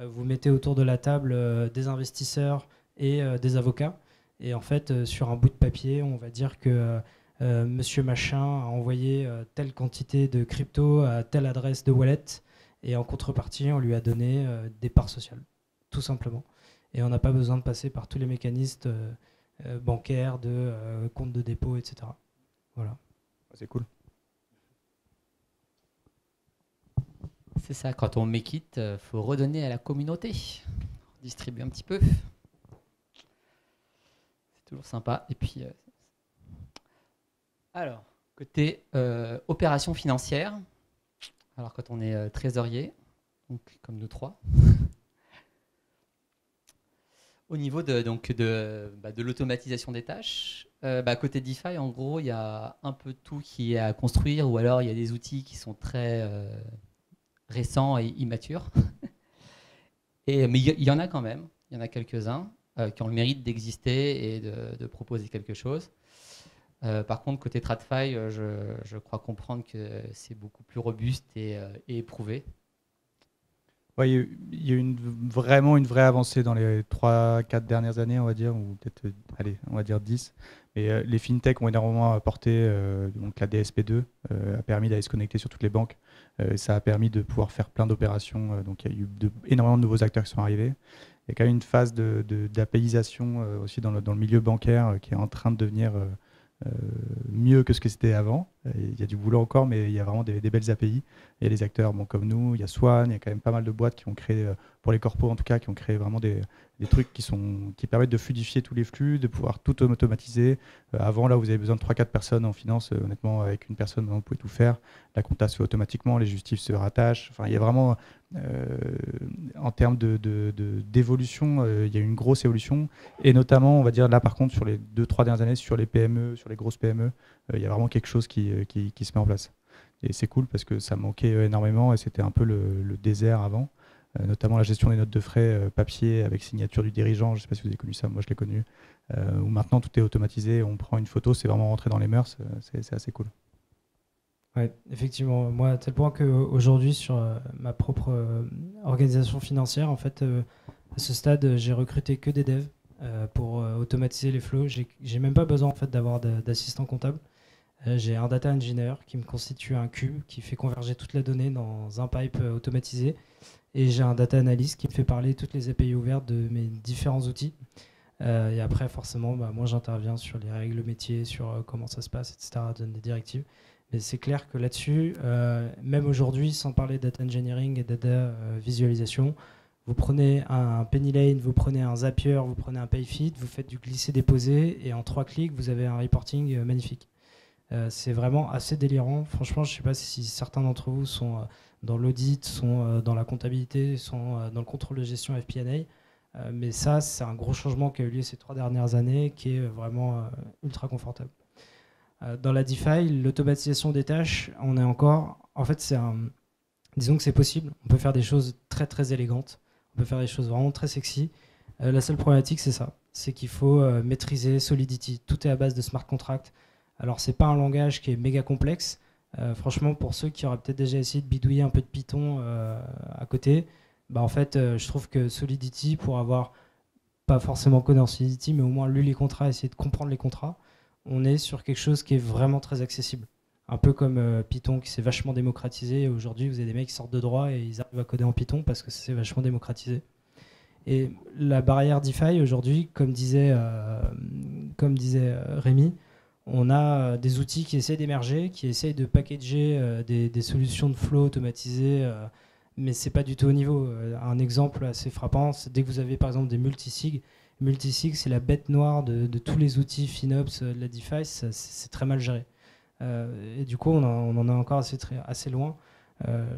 Vous mettez autour de la table des investisseurs et des avocats. Et en fait, sur un bout de papier, on va dire que monsieur machin a envoyé telle quantité de crypto à telle adresse de wallet. Et en contrepartie, on lui a donné des parts sociales, tout simplement. Et on n'a pas besoin de passer par tous les mécanismes bancaires, de compte de dépôt, etc. Voilà. C'est cool. C'est ça, quand on make it, faut redonner à la communauté, distribuer un petit peu. C'est toujours sympa. Et puis, alors, Côté opération financière, alors quand on est trésorier, donc comme nous trois, au niveau de l'automatisation des tâches, côté DeFi, en gros, il y a un peu tout qui est à construire, ou alors il y a des outils qui sont très récents et immatures. Mais il y en a quand même, il y en a quelques-uns qui ont le mérite d'exister et de proposer quelque chose. Par contre, côté TradFi, je crois comprendre que c'est beaucoup plus robuste et éprouvé. Ouais, il y a eu vraiment une vraie avancée dans les 3-4 dernières années, on va dire, ou peut-être, allez, on va dire 10. Mais les fintechs ont énormément apporté, donc la DSP2 a permis d'aller se connecter sur toutes les banques. Ça a permis de pouvoir faire plein d'opérations. Donc il y a eu énormément de nouveaux acteurs qui sont arrivés. Il y a quand même une phase d'apéisation aussi dans le milieu bancaire qui est en train de devenir mieux que ce que c'était avant. Il y a du boulot encore, mais il y a vraiment des belles API. Il y a des acteurs comme nous, il y a Swan, il y a quand même pas mal de boîtes qui ont créé, pour les corpos en tout cas, qui ont créé vraiment des trucs qui permettent de fluidifier tous les flux, de pouvoir tout automatiser. Avant, là, vous avez besoin de 3-4 personnes en finance. Honnêtement, avec une personne, vous pouvez tout faire. La compta se fait automatiquement, les justifs se rattachent. Enfin, il y a vraiment, en termes d'évolution, il y a une grosse évolution. Et notamment, on va dire là, par contre, sur les 2-3 dernières années, sur les PME, sur les grosses PME, il y a vraiment quelque chose qui se met en place. Et c'est cool parce que ça manquait énormément et c'était un peu le désert avant. Notamment la gestion des notes de frais papier avec signature du dirigeant. Je ne sais pas si vous avez connu ça, moi je l'ai connu. Où maintenant tout est automatisé, on prend une photo, c'est vraiment rentré dans les mœurs, c'est assez cool. Ouais, effectivement, moi à tel point qu'aujourd'hui sur ma propre organisation financière, en fait, à ce stade, j'ai recruté que des devs pour automatiser les flows. J'ai même pas besoin en fait d'avoir d'assistant comptable. J'ai un data engineer qui me constitue un cube qui fait converger toute la donnée dans un pipe automatisé. Et j'ai un data analyst qui me fait parler toutes les API ouvertes de mes différents outils. Et après, forcément, moi j'interviens sur les règles métiers, sur comment ça se passe, etc., donne des directives. Mais c'est clair que là-dessus, même aujourd'hui, sans parler de data engineering et data visualisation, vous prenez un penny lane, vous prenez un Zapier, vous prenez un payfeed, vous faites du glisser-déposer et en 3 clics, vous avez un reporting magnifique. C'est vraiment assez délirant. Franchement, je ne sais pas si certains d'entre vous sont dans l'audit, sont dans la comptabilité, sont dans le contrôle de gestion FP&A. Mais ça, c'est un gros changement qui a eu lieu ces 3 dernières années qui est vraiment ultra confortable. Dans la DeFi, l'automatisation des tâches, on est encore... En fait, disons que c'est possible. On peut faire des choses très très élégantes. On peut faire des choses vraiment très sexy. La seule problématique, c'est ça. C'est qu'il faut maîtriser Solidity. Tout est à base de smart contract. Alors, c'est pas un langage qui est méga complexe. Franchement, pour ceux qui auraient peut-être déjà essayé de bidouiller un peu de Python à côté, en fait, je trouve que Solidity, pour avoir pas forcément codé en Solidity, mais au moins lu les contrats, essayer de comprendre les contrats, on est sur quelque chose qui est vraiment très accessible. Un peu comme Python qui s'est vachement démocratisé. Et aujourd'hui, vous avez des mecs qui sortent de droit et ils arrivent à coder en Python parce que c'est vachement démocratisé. Et la barrière DeFi, aujourd'hui, comme disait Rémi, on a des outils qui essayent d'émerger, qui essayent de packager des solutions de flow automatisées, mais ce n'est pas du tout au niveau. Un exemple assez frappant, c'est dès que vous avez par exemple des multisig. Multisig, c'est la bête noire de tous les outils FinOps de la DeFi, c'est très mal géré. Et du coup, on en est encore assez loin.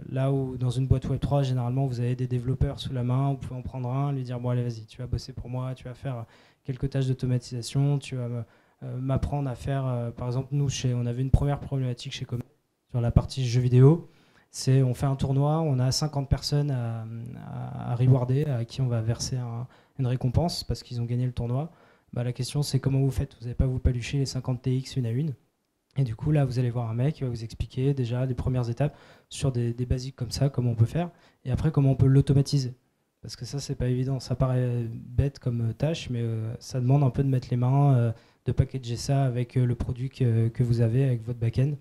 Là où dans une boîte Web3, généralement, vous avez des développeurs sous la main, vous pouvez en prendre un, lui dire bon allez vas-y, tu vas bosser pour moi, tu vas faire quelques tâches d'automatisation, tu vas m'apprendre à faire, par exemple nous, on avait une première problématique chez Comet sur la partie jeux vidéo, c'est on fait un tournoi, on a 50 personnes à rewarder, à qui on va verser une récompense parce qu'ils ont gagné le tournoi. La question c'est comment vous faites, vous n'allez pas vous palucher les 50 TX une à une. Et du coup, là, vous allez voir un mec qui va vous expliquer déjà les premières étapes sur des basiques comme ça, comment on peut faire, et après, comment on peut l'automatiser. Parce que ça, c'est pas évident. Ça paraît bête comme tâche, mais ça demande un peu de mettre les mains, de packager ça avec le produit que vous avez, avec votre back-end.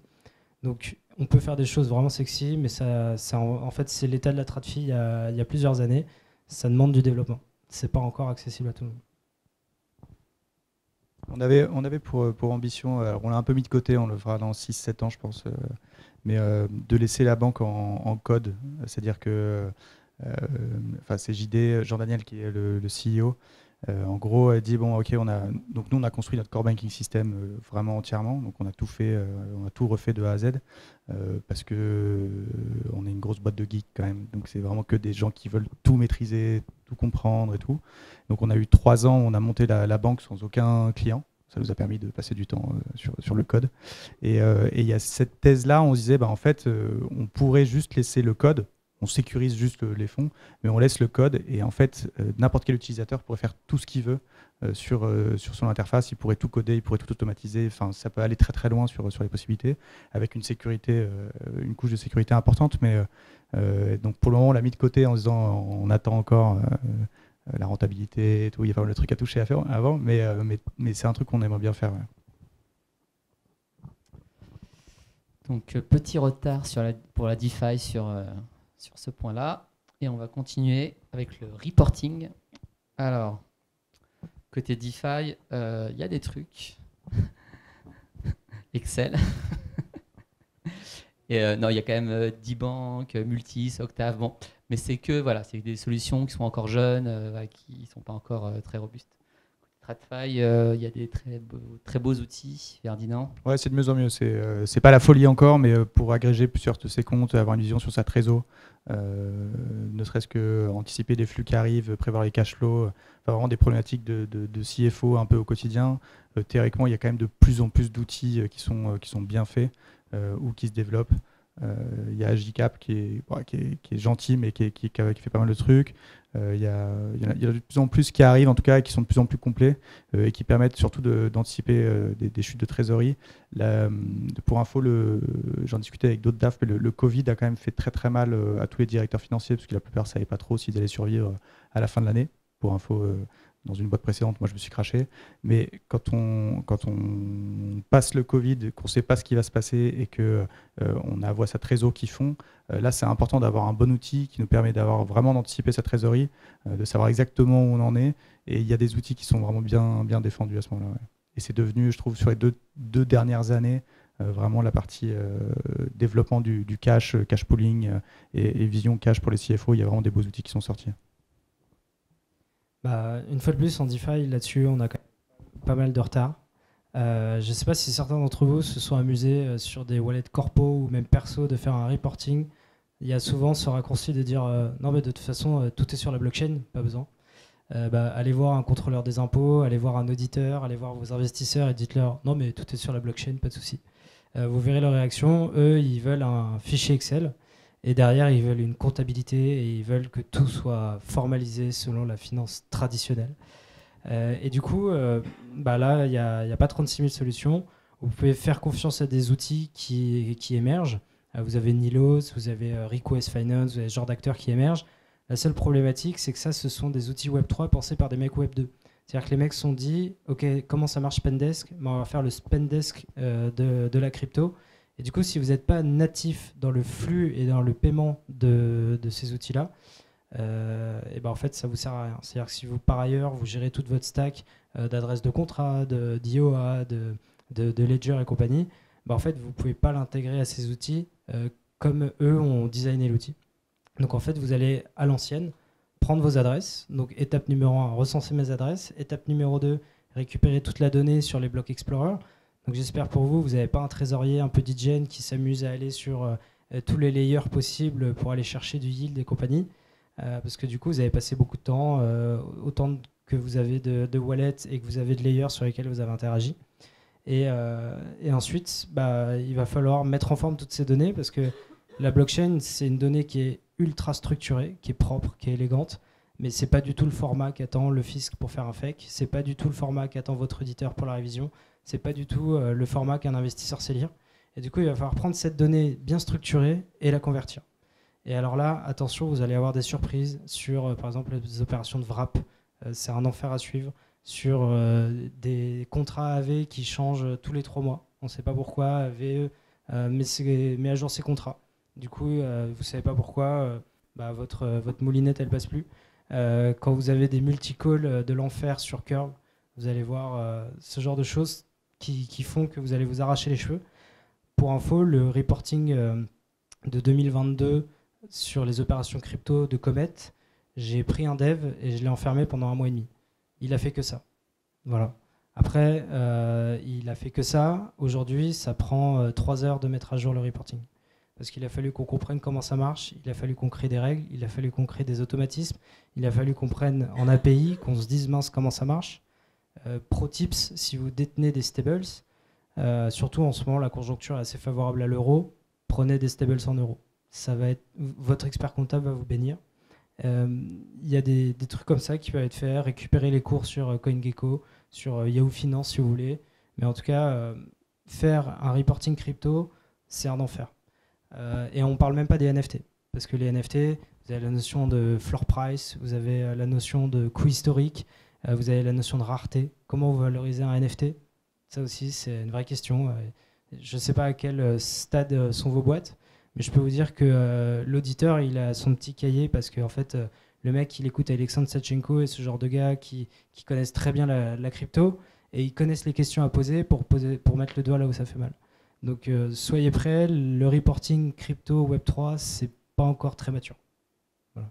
Donc, on peut faire des choses vraiment sexy, mais en fait, c'est l'état de la TradFi il y a plusieurs années. Ça demande du développement. C'est pas encore accessible à tout le monde. On avait pour ambition, alors on l'a un peu mis de côté, on le fera dans 6-7 ans je pense, mais de laisser la banque en code. C'est-à-dire que c'est Jean Daniel qui est le CEO, En gros, elle dit bon, ok, donc nous on a construit notre core banking system vraiment entièrement, donc on a tout fait, on a tout refait de A à Z parce que on est une grosse boîte de geeks quand même, donc c'est vraiment que des gens qui veulent tout maîtriser, tout comprendre et tout. Donc on a eu 3 ans, on a monté la banque sans aucun client. Ça nous a permis de passer du temps sur le code. Et il y a cette thèse-là, on se disait, bah, en fait, on pourrait juste laisser le code, on sécurise juste les fonds, mais on laisse le code et en fait, n'importe quel utilisateur pourrait faire tout ce qu'il veut sur son interface. Il pourrait tout coder, il pourrait tout automatiser. Enfin, ça peut aller très très loin sur les possibilités, avec une sécurité, une couche de sécurité importante. Mais donc pour le moment, on l'a mis de côté en se disant, on attend encore la rentabilité et tout. Il y a pas mal de trucs à toucher à faire avant, mais c'est un truc qu'on aimerait bien faire. Ouais. Donc, petit retard pour la DeFi sur ce point-là. Et on va continuer avec le reporting. Alors, côté DeFi, il y a des trucs. Excel. Et non, il y a quand même 10 banques, Multis, Octave. Bon, mais c'est des solutions qui sont encore jeunes, qui ne sont pas encore très robustes. TradFi, il y a des très beaux outils. Ferdinand. Ouais, c'est de mieux en mieux. C'est pas la folie encore, mais pour agréger plusieurs de ses comptes, avoir une vision sur sa trésor, ne serait-ce que anticiper les flux qui arrivent, prévoir les cash flows, vraiment des problématiques de CFO un peu au quotidien. Théoriquement, il y a quand même de plus en plus d'outils qui sont bien faits ou qui se développent. Il y a HDCap qui est gentil, mais qui fait pas mal de trucs. Il y a de plus en plus qui arrivent, en tout cas, et qui sont de plus en plus complets et qui permettent surtout d'anticiper des chutes de trésorerie. Pour info, j'en discutais avec d'autres DAF, mais le Covid a quand même fait très très mal à tous les directeurs financiers, parce que la plupart ne savaient pas trop s'ils allaient survivre à la fin de l'année. Pour info, dans une boîte précédente, moi je me suis craché. Mais quand on passe le Covid, qu'on ne sait pas ce qui va se passer et qu'on voit sa trésor qui fond, là c'est important d'avoir un bon outil qui nous permet vraiment d'anticiper sa trésorerie, de savoir exactement où on en est. Et il y a des outils qui sont vraiment bien défendus à ce moment-là. Ouais. Et c'est devenu, je trouve, sur les deux dernières années, vraiment la partie développement du cash pooling et vision cash pour les CFO. Il y a vraiment des beaux outils qui sont sortis. Une fois de plus, en DeFi, là-dessus, on a quand même pas mal de retard. Je ne sais pas si certains d'entre vous se sont amusés sur des wallets corpo ou même perso de faire un reporting. Il y a souvent ce raccourci de dire non, mais de toute façon, tout est sur la blockchain, pas besoin. Allez voir un contrôleur des impôts, allez voir un auditeur, allez voir vos investisseurs et dites-leur non, mais tout est sur la blockchain, pas de souci. Vous verrez leur réaction. Eux, ils veulent un fichier Excel. Et derrière, ils veulent une comptabilité et ils veulent que tout soit formalisé selon la finance traditionnelle. Et du coup, là, il n'y a pas 36 000 solutions. Vous pouvez faire confiance à des outils qui émergent. Vous avez Nilos, vous avez Request Finance, vous avez ce genre d'acteurs qui émergent. La seule problématique, c'est que ça, ce sont des outils Web3 pensés par des mecs Web2. C'est-à-dire que les mecs se sont dit, OK, comment ça marche Spendesk ? On va faire le Spendesk de la crypto. Et du coup, si vous n'êtes pas natif dans le flux et dans le paiement de ces outils-là, en fait, ça ne vous sert à rien. C'est-à-dire que si vous, par ailleurs, vous gérez toute votre stack d'adresses de contrat, d'IOA, de Ledger et compagnie, en fait, vous ne pouvez pas l'intégrer à ces outils comme eux ont designé l'outil. Donc, en fait, vous allez à l'ancienne prendre vos adresses. Donc, étape numéro 1, recenser mes adresses. Étape numéro 2, récupérer toute la donnée sur les blocs Explorer. Donc j'espère pour vous, vous n'avez pas un trésorier un peu degen qui s'amuse à aller sur tous les layers possibles pour aller chercher du yield et compagnie. Parce que du coup, vous avez passé beaucoup de temps, autant que vous avez de wallets et que vous avez de layers sur lesquels vous avez interagi. Et ensuite, il va falloir mettre en forme toutes ces données parce que la blockchain, c'est une donnée qui est ultra structurée, qui est propre, qui est élégante. Mais ce n'est pas du tout le format qu'attend le fisc pour faire un fake. Ce n'est pas du tout le format qu'attend votre auditeur pour la révision. C'est pas du tout le format qu'un investisseur sait lire. Et du coup, il va falloir prendre cette donnée bien structurée et la convertir. Et alors là, attention, vous allez avoir des surprises sur, par exemple, les opérations de wrap. C'est un enfer à suivre. Sur des contrats AV qui changent tous les 3 mois. On ne sait pas pourquoi, AVE met à jour ses contrats. Du coup, vous ne savez pas pourquoi votre moulinette, elle passe plus. Quand vous avez des multicalls de l'enfer sur Curve, vous allez voir ce genre de choses qui font que vous allez vous arracher les cheveux. Pour info, le reporting de 2022 sur les opérations crypto de Comet, j'ai pris un dev et je l'ai enfermé pendant 1 mois et demi. Il a fait que ça. Voilà. Après, il a fait que ça. Aujourd'hui, ça prend 3 heures de mettre à jour le reporting. Parce qu'il a fallu qu'on comprenne comment ça marche, il a fallu qu'on crée des règles, il a fallu qu'on crée des automatismes, il a fallu qu'on prenne en API, qu'on se dise mince comment ça marche. Pro tips, si vous détenez des stables, surtout en ce moment la conjoncture est assez favorable à l'euro, prenez des stables en euros. Ça va être, votre expert comptable va vous bénir. Il y a des trucs comme ça qui peuvent être faits, récupérer les cours sur CoinGecko, sur Yahoo Finance si vous voulez. Mais en tout cas, faire un reporting crypto, c'est un enfer. Et on ne parle même pas des NFT. Parce que les NFT, vous avez la notion de floor price, vous avez la notion de coût historique, vous avez la notion de rareté. Comment vous valorisez un NFT? Ça aussi, c'est une vraie question. Je ne sais pas à quel stade sont vos boîtes, mais je peux vous dire que l'auditeur, il a son petit cahier parce que en fait, le mec, il écoute Alexandre Sachenko et ce genre de gars qui connaissent très bien la crypto et ils connaissent les questions à poser pour mettre le doigt là où ça fait mal. Donc soyez prêts, le reporting crypto Web3, c'est pas encore très mature. Voilà.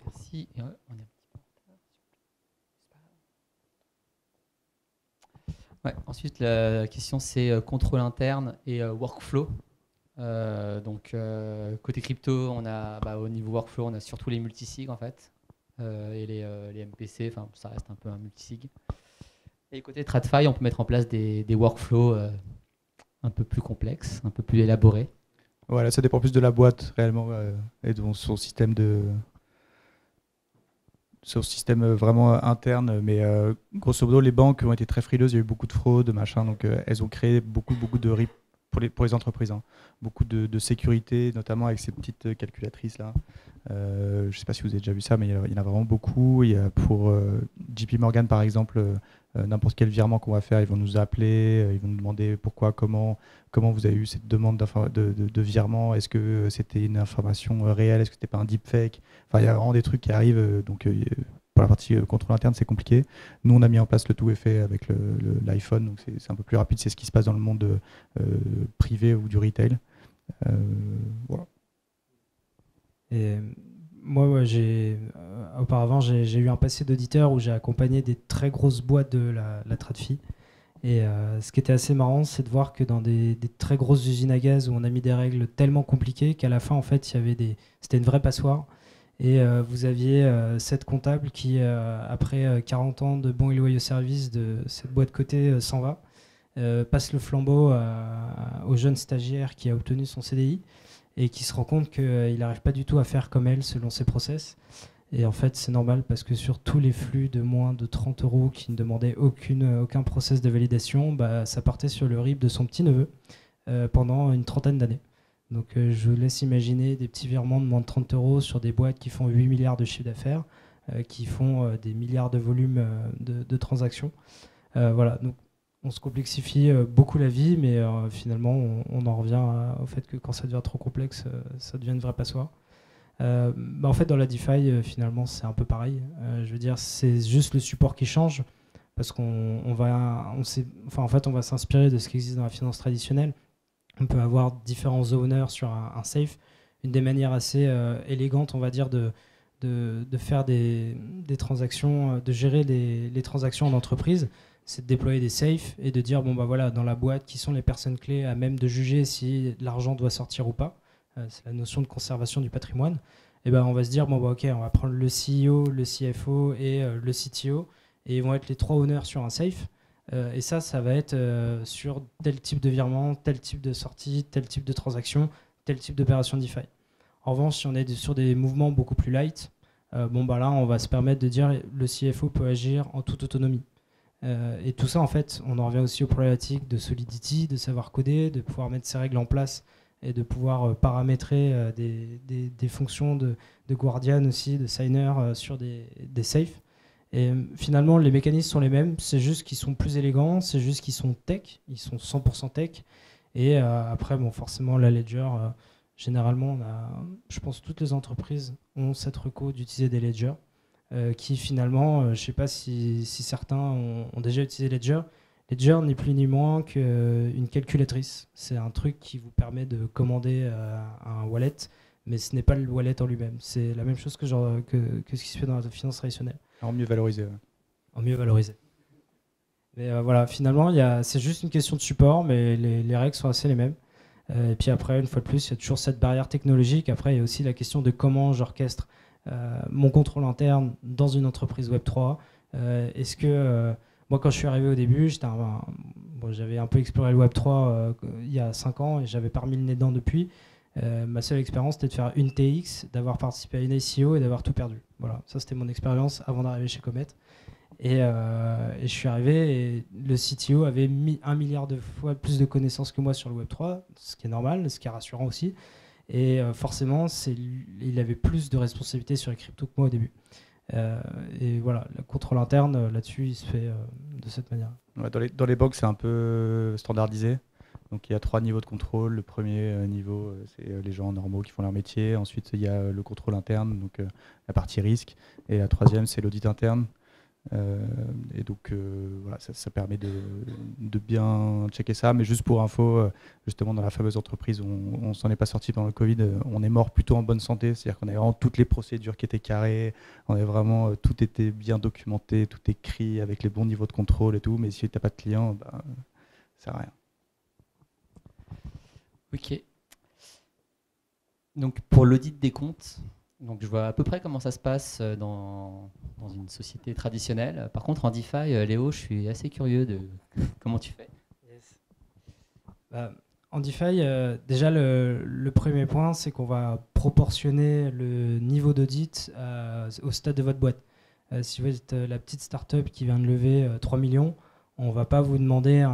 Merci. On est un petit peu en retard. Ouais, ensuite, la question, c'est contrôle interne et workflow. Côté crypto, on a, au niveau workflow, on a surtout les multisigs en fait, et les MPC, ça reste un peu un multisig. Et côté TradFi, on peut mettre en place des workflows un peu plus complexes, un peu plus élaborés. Voilà, ça dépend plus de la boîte réellement et de son système vraiment interne. Mais grosso modo, les banques ont été très frileuses, il y a eu beaucoup de fraude, machin, donc elles ont créé beaucoup de RIP pour les entreprises. Hein. Beaucoup de sécurité, notamment avec ces petites calculatrices là. Je ne sais pas si vous avez déjà vu ça, mais il y en a vraiment beaucoup. Il y a pour JP Morgan par exemple, n'importe quel virement qu'on va faire, ils vont nous appeler, ils vont nous demander pourquoi, comment vous avez eu cette demande de virement, est-ce que c'était une information réelle, est-ce que c'était pas un deepfake. Enfin, il y a vraiment des trucs qui arrivent, donc pour la partie contrôle interne, c'est compliqué. Nous, on a mis en place le tout est fait avec l'iPhone, donc c'est un peu plus rapide, c'est ce qui se passe dans le monde privé ou du retail. Voilà. Et moi, auparavant, j'ai eu un passé d'auditeur où j'ai accompagné des très grosses boîtes de la TradFi. Et ce qui était assez marrant, c'est de voir que dans des très grosses usines à gaz où on a mis des règles tellement compliquées qu'à la fin, en fait, c'était une vraie passoire. Et vous aviez cette comptable qui, après 40 ans de bons et loyaux services de cette boîte cotée, s'en va, passe le flambeau au jeune stagiaire qui a obtenu son CDI et qui se rend compte qu'il n'arrive pas du tout à faire comme elle selon ses process. Et en fait, c'est normal parce que sur tous les flux de moins de 30 € qui ne demandaient aucun process de validation, ça partait sur le RIB de son petit-neveu pendant une trentaine d'années. Donc je vous laisse imaginer des petits virements de moins de 30 € sur des boîtes qui font 8 milliards de chiffre d'affaires, qui font des milliards de volumes de transactions. Voilà, donc on se complexifie beaucoup la vie, mais finalement on en revient au fait que quand ça devient trop complexe, ça devient une vraie passoire. En fait, dans la DeFi, finalement, c'est un peu pareil. Je veux dire, c'est juste le support qui change, parce on va s'inspirer de ce qui existe dans la finance traditionnelle. On peut avoir différents owners sur un safe. Une des manières assez élégantes, on va dire, de faire des transactions, de gérer les transactions en entreprise, c'est de déployer des safes et de dire, voilà, dans la boîte, qui sont les personnes clés à même de juger si l'argent doit sortir ou pas. C'est la notion de conservation du patrimoine. Et on va se dire, ok, on va prendre le CEO, le CFO et le CTO, et ils vont être les 3 owners sur un safe. Et ça va être sur tel type de virement, tel type de sortie, tel type de transaction, tel type d'opération DeFi. En revanche, si on est sur des mouvements beaucoup plus light, là, on va se permettre de dire le CFO peut agir en toute autonomie. Et tout ça, en fait, on en revient aussi aux problématiques de solidity, de savoir coder, de pouvoir mettre ses règles en place et de pouvoir paramétrer des fonctions de guardian aussi, de signer sur des safes. Et finalement, les mécanismes sont les mêmes, c'est juste qu'ils sont plus élégants, c'est juste qu'ils sont tech, ils sont 100% tech. Et après, forcément, la ledger, généralement, je pense que toutes les entreprises ont cette reco d'utiliser des ledgers, qui finalement, je ne sais pas si certains ont déjà utilisé Ledger. Ledger n'est plus ni moins qu'une calculatrice. C'est un truc qui vous permet de commander un wallet, mais ce n'est pas le wallet en lui-même. C'est la même chose que ce qui se fait dans la finance traditionnelle. En mieux valorisé. En mieux valorisé. Mais voilà, finalement, c'est juste une question de support, mais les règles sont assez les mêmes. Et puis après, une fois de plus, il y a toujours cette barrière technologique. Après, il y a aussi la question de comment j'orchestre mon contrôle interne dans une entreprise Web3. Est-ce que moi, quand je suis arrivé au début, j'avais un peu exploré le Web3 il y a 5 ans et j'avais pas remis le nez dedans depuis. Ma seule expérience, c'était de faire une TX, d'avoir participé à une ICO et d'avoir tout perdu. Voilà, ça c'était mon expérience avant d'arriver chez Comet. Et je suis arrivé et le CTO avait mis 1 milliard de fois plus de connaissances que moi sur le Web3, ce qui est normal, ce qui est rassurant aussi. Et forcément, il avait plus de responsabilités sur les cryptos que moi au début. Et voilà, le contrôle interne, là-dessus, il se fait de cette manière. Ouais, dans les banques, c'est un peu standardisé. Donc il y a 3 niveaux de contrôle. Le premier niveau, c'est les gens normaux qui font leur métier. Ensuite, il y a le contrôle interne, donc la partie risque. Et la troisième, c'est l'audit interne. Et donc voilà, ça permet de bien checker ça. Mais juste pour info, justement dans la fameuse entreprise, on s'en est pas sorti pendant le Covid. On est mort plutôt en bonne santé, c'est-à-dire qu'on avait vraiment toutes les procédures qui étaient carrées, on avait vraiment tout était bien documenté, tout écrit avec les bons niveaux de contrôle et tout. Mais si tu n'as pas de client, bah, ça sert à rien. Ok. Donc pour l'audit des comptes, donc je vois à peu près comment ça se passe dans une société traditionnelle. Par contre, en DeFi, Léo, je suis assez curieux de comment tu fais. Yes. En DeFi, déjà le premier point, c'est qu'on va proportionner le niveau d'audit au stade de votre boîte. Si vous êtes la petite startup qui vient de lever 3 millions, on ne va pas vous demander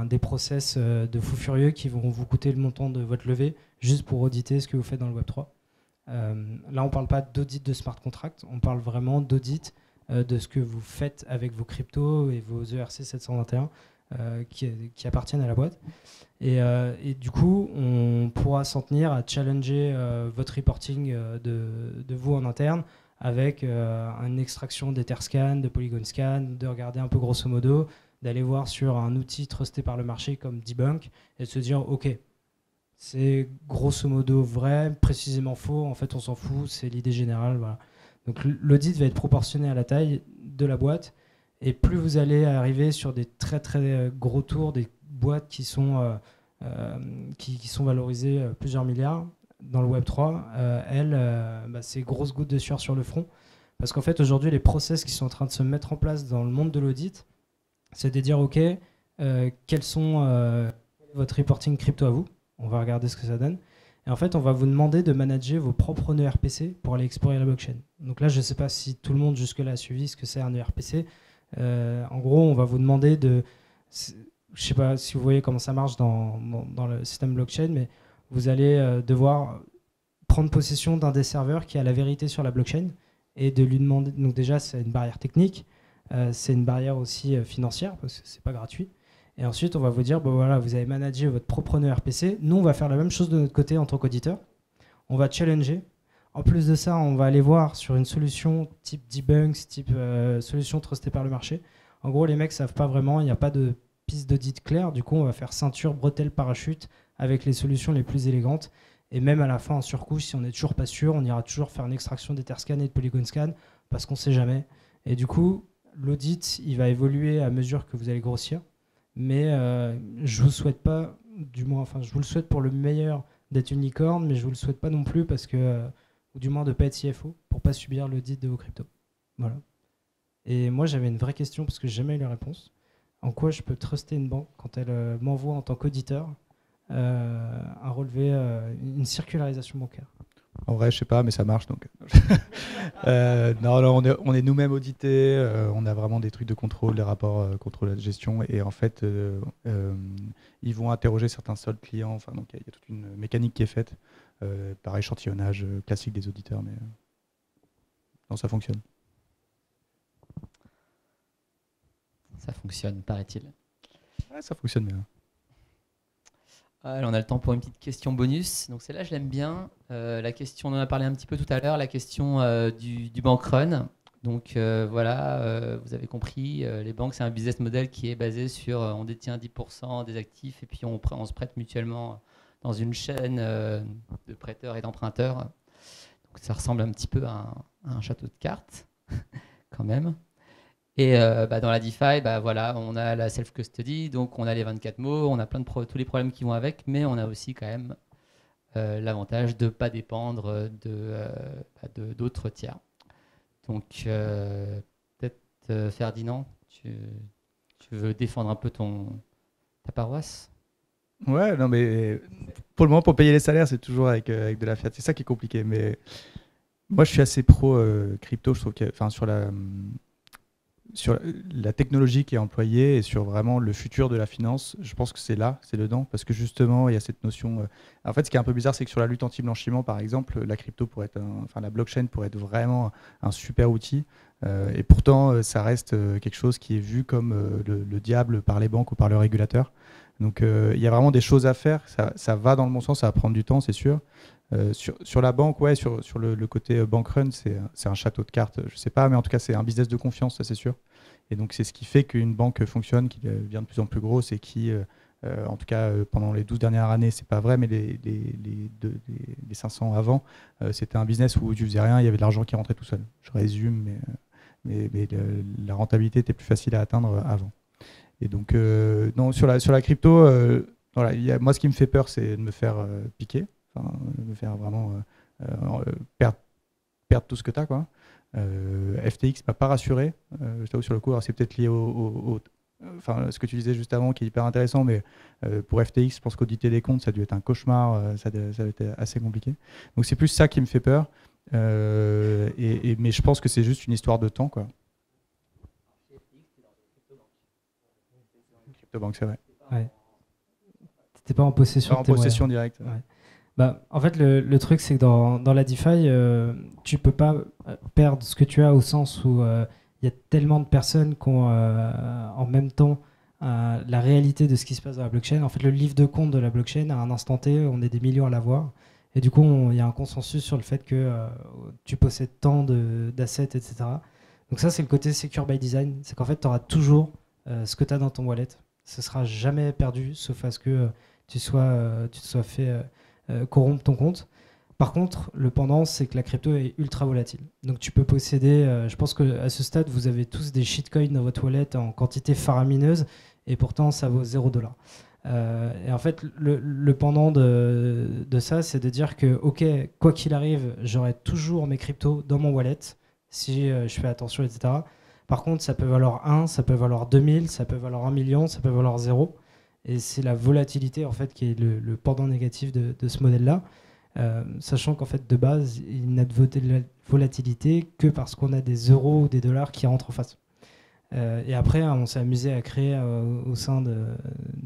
des process de fous furieux qui vont vous coûter le montant de votre levée juste pour auditer ce que vous faites dans le Web3. Là, on ne parle pas d'audit de smart contract, on parle vraiment d'audit de ce que vous faites avec vos cryptos et vos ERC 721 qui appartiennent à la boîte. Et du coup, on pourra s'en tenir à challenger votre reporting de vous en interne avec une extraction d'Etherscan, de Polygon Scan, de regarder un peu grosso modo, d'aller voir sur un outil trusté par le marché comme Debunk et de se dire ok, c'est grosso modo vrai, précisément faux, en fait on s'en fout, c'est l'idée générale. Voilà. Donc l'audit va être proportionné à la taille de la boîte et plus vous allez arriver sur des très très gros tours, des boîtes qui sont valorisées plusieurs milliards dans le Web3, c'est grosses gouttes de sueur sur le front parce qu'en fait aujourd'hui les process qui sont en train de se mettre en place dans le monde de l'audit, c'est de dire ok, quels sont votre reporting crypto à vous. On va regarder ce que ça donne. Et en fait, on va vous demander de manager vos propres nœuds RPC pour aller explorer la blockchain. Donc là, je ne sais pas si tout le monde jusque-là a suivi ce que c'est un nœud RPC. En gros, on va vous demander de... Je ne sais pas si vous voyez comment ça marche dans le système blockchain, mais vous allez devoir prendre possession d'un des serveurs qui a la vérité sur la blockchain et de lui demander... Donc déjà, c'est une barrière technique. C'est une barrière aussi financière parce que ce n'est pas gratuit. Et ensuite, on va vous dire, voilà, vous avez managé votre propre nœud RPC. Nous, on va faire la même chose de notre côté en tant qu'auditeur. On va challenger. En plus de ça, on va aller voir sur une solution type Debunks, type solution trustée par le marché. En gros, les mecs ne savent pas vraiment, il n'y a pas de piste d'audit claire. Du coup, on va faire ceinture, bretelle, parachute avec les solutions les plus élégantes. Et même à la fin, en surcouche, si on n'est toujours pas sûr, on ira toujours faire une extraction d'Etherscan et de Polygon Scan parce qu'on ne sait jamais. Et du coup, l'audit, il va évoluer à mesure que vous allez grossir. Mais je vous souhaite pas, du moins, enfin, je vous le souhaite pour le meilleur d'être une licorne, mais je vous le souhaite pas non plus parce que, ou du moins de pas être CFO pour pas subir l'audit de vos cryptos. Voilà. Et moi, j'avais une vraie question parce que j'ai jamais eu la réponse. En quoi je peux truster une banque quand elle m'envoie en tant qu'auditeur un relevé, une circularisation bancaire? En vrai, je sais pas, mais ça marche donc. Non, on est nous-mêmes audités. On a vraiment des trucs de contrôle, des rapports contrôle de gestion, et en fait, ils vont interroger certains soldes clients. Enfin, donc il y a toute une mécanique qui est faite par échantillonnage classique des auditeurs, mais non, ça fonctionne. Ça fonctionne, paraît-il. Ouais, ça fonctionne bien. Alors, on a le temps pour une petite question bonus. Donc celle-là, je l'aime bien. La question, on en a parlé un petit peu tout à l'heure, la question du bank run. Donc voilà, vous avez compris, les banques, c'est un business model qui est basé sur on détient 10% des actifs et puis on se prête mutuellement dans une chaîne de prêteurs et d'emprunteurs. Donc ça ressemble un petit peu à un château de cartes, quand même. Et dans la DeFi, voilà, on a la self-custody, donc on a les 24 mots, on a tous les problèmes qui vont avec, mais on a aussi quand même l'avantage de ne pas dépendre d'autres tiers. Donc, peut-être Ferdinand, tu veux défendre un peu ta paroisse? Ouais, non, mais pour le moment, pour payer les salaires, c'est toujours avec de la fiat. C'est ça qui est compliqué. Mais moi, je suis assez pro crypto. Je trouve que, enfin, sur la technologie qui est employée et sur vraiment le futur de la finance, je pense que c'est dedans. Parce que justement, il y a cette notion. En fait, ce qui est un peu bizarre, c'est que sur la lutte anti-blanchiment, par exemple, la crypto pourrait être, la blockchain pourrait être vraiment un super outil. Et pourtant, ça reste quelque chose qui est vu comme le diable par les banques ou par le régulateur. Donc, il y a vraiment des choses à faire. Ça va dans le bon sens, ça va prendre du temps, c'est sûr. Sur la banque, ouais, sur le côté bank run, c'est un château de cartes, je sais pas, mais en tout cas, c'est un business de confiance, ça c'est sûr. Et donc, c'est ce qui fait qu'une banque fonctionne, qui devient de plus en plus grosse et qui, en tout cas, pendant les 12 dernières années, c'est pas vrai, mais les 500 avant, c'était un business où tu faisais rien, il y avait de l'argent qui rentrait tout seul. Je résume, mais la rentabilité était plus facile à atteindre avant. Et donc, non, sur la crypto, voilà, moi, ce qui me fait peur, c'est de me faire piquer. Enfin, me faire vraiment perdre tout ce que tu as, quoi. FTX m'a pas rassuré, je t'avoue sur le coup. Alors c'est peut-être lié enfin, ce que tu disais juste avant qui est hyper intéressant, mais pour FTX, je pense qu'auditer les comptes, ça a dû être un cauchemar, ça a été assez compliqué. Donc c'est plus ça qui me fait peur, mais je pense que c'est juste une histoire de temps, quoi. Cryptobank, c'est vrai. Ouais. T'étais pas en possession en possession directe. Ouais. En fait, le truc, c'est que dans la DeFi, tu peux pas perdre ce que tu as au sens où il y a tellement de personnes qui ont en même temps la réalité de ce qui se passe dans la blockchain. En fait, le livre de compte de la blockchain, à un instant T, on est des millions à l'avoir. Et du coup, il y a un consensus sur le fait que tu possèdes tant d'assets, etc. Donc ça, c'est le côté secure by design. C'est qu'en fait, tu auras toujours ce que tu as dans ton wallet. Ce sera jamais perdu, sauf à ce que tu te sois fait corrompre ton compte. Par contre, le pendant, c'est que la crypto est ultra volatile. Donc tu peux posséder, je pense qu'à ce stade, vous avez tous des shitcoins dans votre wallet en quantité faramineuse, et pourtant ça vaut $0. Et en fait, le pendant de ça, c'est de dire que, ok, quoi qu'il arrive, j'aurai toujours mes cryptos dans mon wallet, si je fais attention, etc. Par contre, ça peut valoir 1, ça peut valoir 2000, ça peut valoir 1 million, ça peut valoir 0. Et c'est la volatilité en fait qui est le pendant négatif de ce modèle-là, sachant qu'en fait de base il n'a de volatilité que parce qu'on a des euros ou des dollars qui rentrent en face. Et après on s'est amusé à créer au sein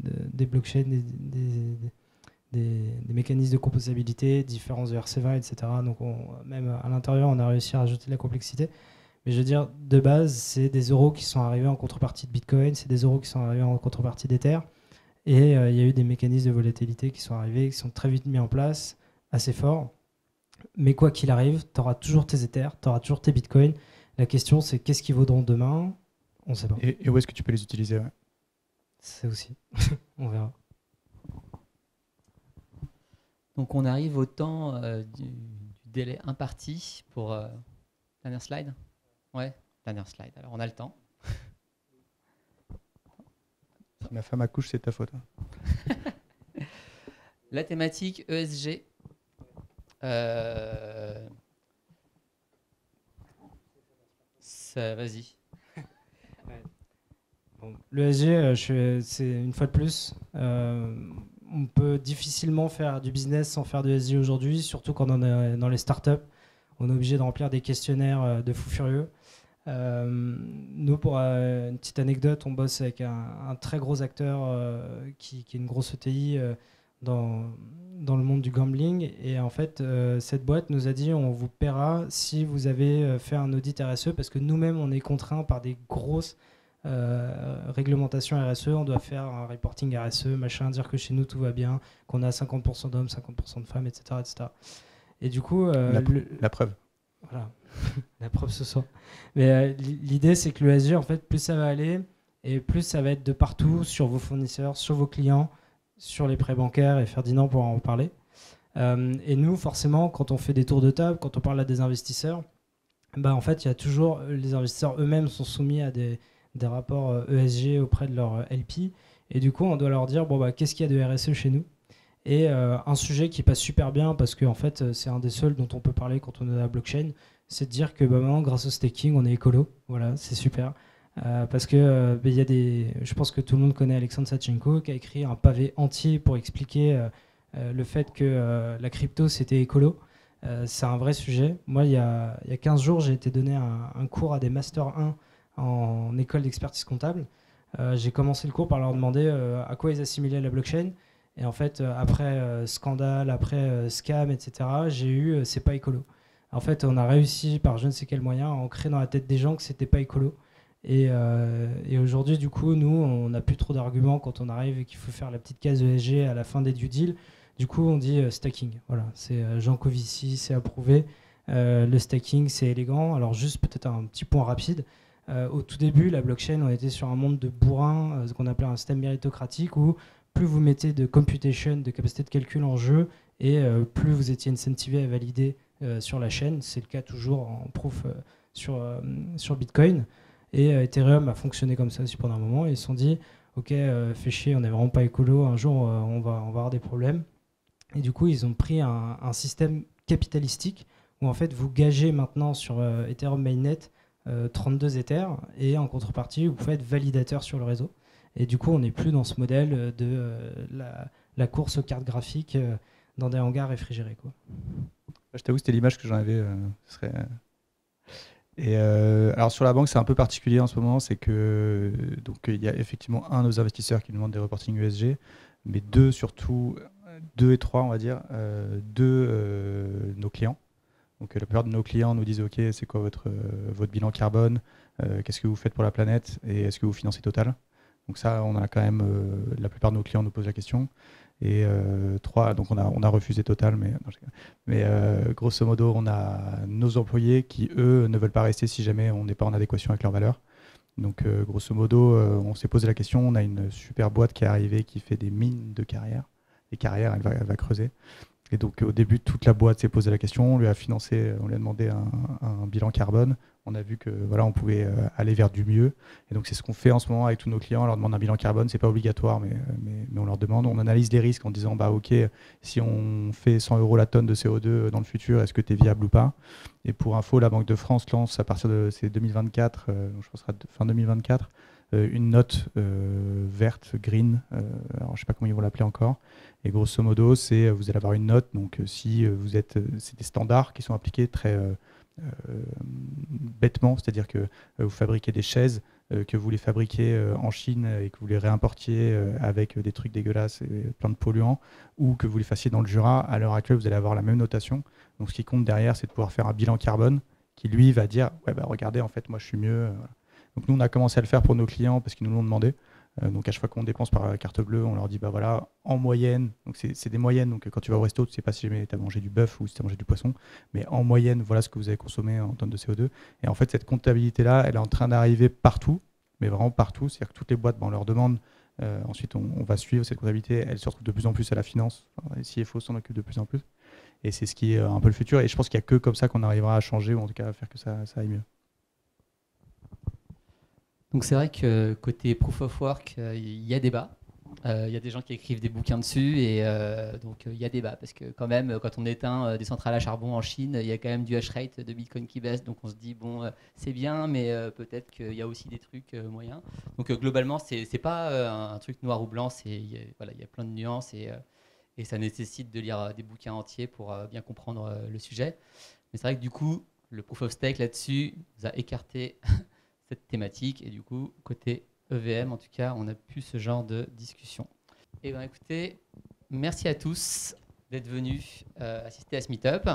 des blockchains des mécanismes de composabilité, différents ERC20, etc. Donc même à l'intérieur on a réussi à rajouter de la complexité. Mais je veux dire, de base, c'est des euros qui sont arrivés en contrepartie de Bitcoin, c'est des euros qui sont arrivés en contrepartie d'Ether. Et il y a eu des mécanismes de volatilité qui sont arrivés, qui sont très vite mis en place, assez forts. Mais quoi qu'il arrive, tu auras toujours tes Ethers, tu auras toujours tes Bitcoins. La question, c'est qu'est-ce qu'ils vaudront demain? On ne sait pas. Et où est-ce que tu peux les utiliser? Ouais. C'est aussi. On verra. Donc on arrive au temps du délai imparti pour... dernière slide? Ouais, dernière slide. Alors on a le temps. Si ma femme accouche, c'est ta faute. La thématique ESG. Vas-y. Bon, l'ESG, c'est une fois de plus. On peut difficilement faire du business sans faire de ESG aujourd'hui, surtout quand on est dans les startups. On est obligé de remplir des questionnaires de fous furieux. Nous, pour une petite anecdote, on bosse avec un très gros acteur qui est une grosse ETI dans le monde du gambling. Et en fait, cette boîte nous a dit on vous paiera si vous avez fait un audit RSE, parce que nous-mêmes, on est contraints par des grosses réglementations RSE. On doit faire un reporting RSE, machin, dire que chez nous, tout va bien, qu'on a 50% d'hommes, 50% de femmes, etc. etc. Et du coup... la preuve. Voilà, la preuve ce soir. Mais l'idée, c'est que l'ESG, en fait, plus ça va aller et plus ça va être de partout sur vos fournisseurs, sur vos clients. sur les prêts bancaires et Ferdinand pourra en parler. Et nous, forcément, quand on fait des tours de table, quand on parle à des investisseurs, en fait, il y a toujours les investisseurs eux-mêmes sont soumis à des rapports ESG auprès de leur LP. Et du coup, on doit leur dire qu'est-ce qu'il y a de RSE chez nous. Et un sujet qui passe super bien, parce que en fait, c'est un des seuls dont on peut parler quand on est à la blockchain, c'est de dire que maintenant, grâce au staking, on est écolo. Voilà, c'est super. Parce que je pense que tout le monde connaît Alexandre Sachenko, qui a écrit un pavé entier pour expliquer le fait que la crypto, c'était écolo. C'est un vrai sujet. Moi, il y a 15 jours, j'ai été donner un cours à des Master 1 en école d'expertise comptable. J'ai commencé le cours par leur demander à quoi ils assimilaient la blockchain. Et en fait, après scandale, après scam, etc., j'ai eu c'est pas écolo. En fait, on a réussi par je ne sais quel moyen à ancrer dans la tête des gens que c'était pas écolo. Et aujourd'hui, du coup, nous, on n'a plus trop d'arguments quand on arrive et qu'il faut faire la petite case ESG à la fin des due deals. Du coup, on dit stacking. Voilà, c'est Jean Covici, c'est approuvé. Le stacking, c'est élégant. Alors, juste peut-être un petit point rapide. Au tout début, la blockchain, on était sur un monde de bourrins, ce qu'on appelait un système méritocratique, où plus vous mettez de computation, de capacité de calcul en jeu, et plus vous étiez incentivé à valider sur la chaîne. C'est le cas toujours en proof sur Bitcoin. Et Ethereum a fonctionné comme ça aussi pendant un moment. Et ils se sont dit, ok, fait chier, on n'est vraiment pas écolo, un jour on va avoir des problèmes. Et du coup, ils ont pris un système capitalistique où en fait vous gagez maintenant sur Ethereum Mainnet 32 Ethers, et en contrepartie, vous pouvez être validateur sur le réseau. Et du coup, on n'est plus dans ce modèle de la course aux cartes graphiques dans des hangars réfrigérés, quoi. Je t'avoue, c'était l'image que j'en avais. Alors sur la banque, c'est un peu particulier en ce moment, c'est que donc il y a effectivement un de nos investisseurs qui nous demande des reporting ESG, mais deux surtout, deux et trois on va dire, nos clients. Donc la plupart de nos clients nous disent ok, c'est quoi votre bilan carbone, qu'est-ce que vous faites pour la planète et est-ce que vous financez Total. Donc ça, on a quand même la plupart de nos clients nous posent la question. Et trois, donc on a refusé Total, mais grosso modo, on a nos employés qui, eux, ne veulent pas rester si jamais on n'est pas en adéquation avec leurs valeurs. Donc grosso modo, on s'est posé la question, on a une super boîte qui est arrivée qui fait des mines de carrières. Les carrières, elle va creuser. Et donc au début, toute la boîte s'est posé la question, on lui a financé, on lui a demandé un bilan carbone. On a vu que voilà, on pouvait aller vers du mieux. Et donc c'est ce qu'on fait en ce moment avec tous nos clients. On leur demande un bilan carbone, c'est pas obligatoire, mais on leur demande. On analyse les risques en disant ok, si on fait 100 € la tonne de CO2 dans le futur, est-ce que tu es viable ou pas? Et pour info, la Banque de France lance à partir de 2024, je pense que ce sera fin 2024, une note verte, green, alors je sais pas comment ils vont l'appeler encore. Et grosso modo, vous allez avoir une note. Donc si vous êtes, c'est des standards qui sont appliqués très bêtement, c'est-à-dire que vous fabriquez des chaises, que vous les fabriquez en Chine et que vous les réimportiez avec des trucs dégueulasses et plein de polluants, ou que vous les fassiez dans le Jura, à l'heure actuelle, vous allez avoir la même notation. Donc ce qui compte derrière, c'est de pouvoir faire un bilan carbone qui, lui, va dire ouais, regardez, en fait, moi, je suis mieux. Voilà. Donc nous, on a commencé à le faire pour nos clients parce qu'ils nous l'ont demandé. Donc à chaque fois qu'on dépense par carte bleue, on leur dit voilà, en moyenne, donc c'est des moyennes, donc quand tu vas au resto, tu ne sais pas si jamais tu as mangé du bœuf ou si tu as mangé du poisson, mais en moyenne, voilà ce que vous avez consommé en tonnes de CO2. Et en fait, cette comptabilité-là, elle est en train d'arriver partout, mais vraiment partout, c'est-à-dire que toutes les boîtes, on leur demande, ensuite on va suivre cette comptabilité, elle se retrouve de plus en plus à la finance, les CFO s'en occupent de plus en plus, et c'est ce qui est un peu le futur, et je pense qu'il n'y a que comme ça qu'on arrivera à changer, ou en tout cas à faire que ça aille mieux. Donc c'est vrai que côté Proof of Work, il y a débat. Il y a des gens qui écrivent des bouquins dessus et donc il y a débat parce que quand même quand on éteint des centrales à charbon en Chine, il y a quand même du hash rate de Bitcoin qui baisse, donc on se dit bon c'est bien mais peut-être qu'il y a aussi des trucs moyens. Donc globalement c'est pas un truc noir ou blanc, voilà, il y a plein de nuances et ça nécessite de lire des bouquins entiers pour bien comprendre le sujet. Mais c'est vrai que du coup le Proof of Stake là-dessus nous a écarté cette thématique et du coup côté EVM en tout cas on a plus ce genre de discussion. Et bien écoutez, merci à tous d'être venus assister à ce meet-up.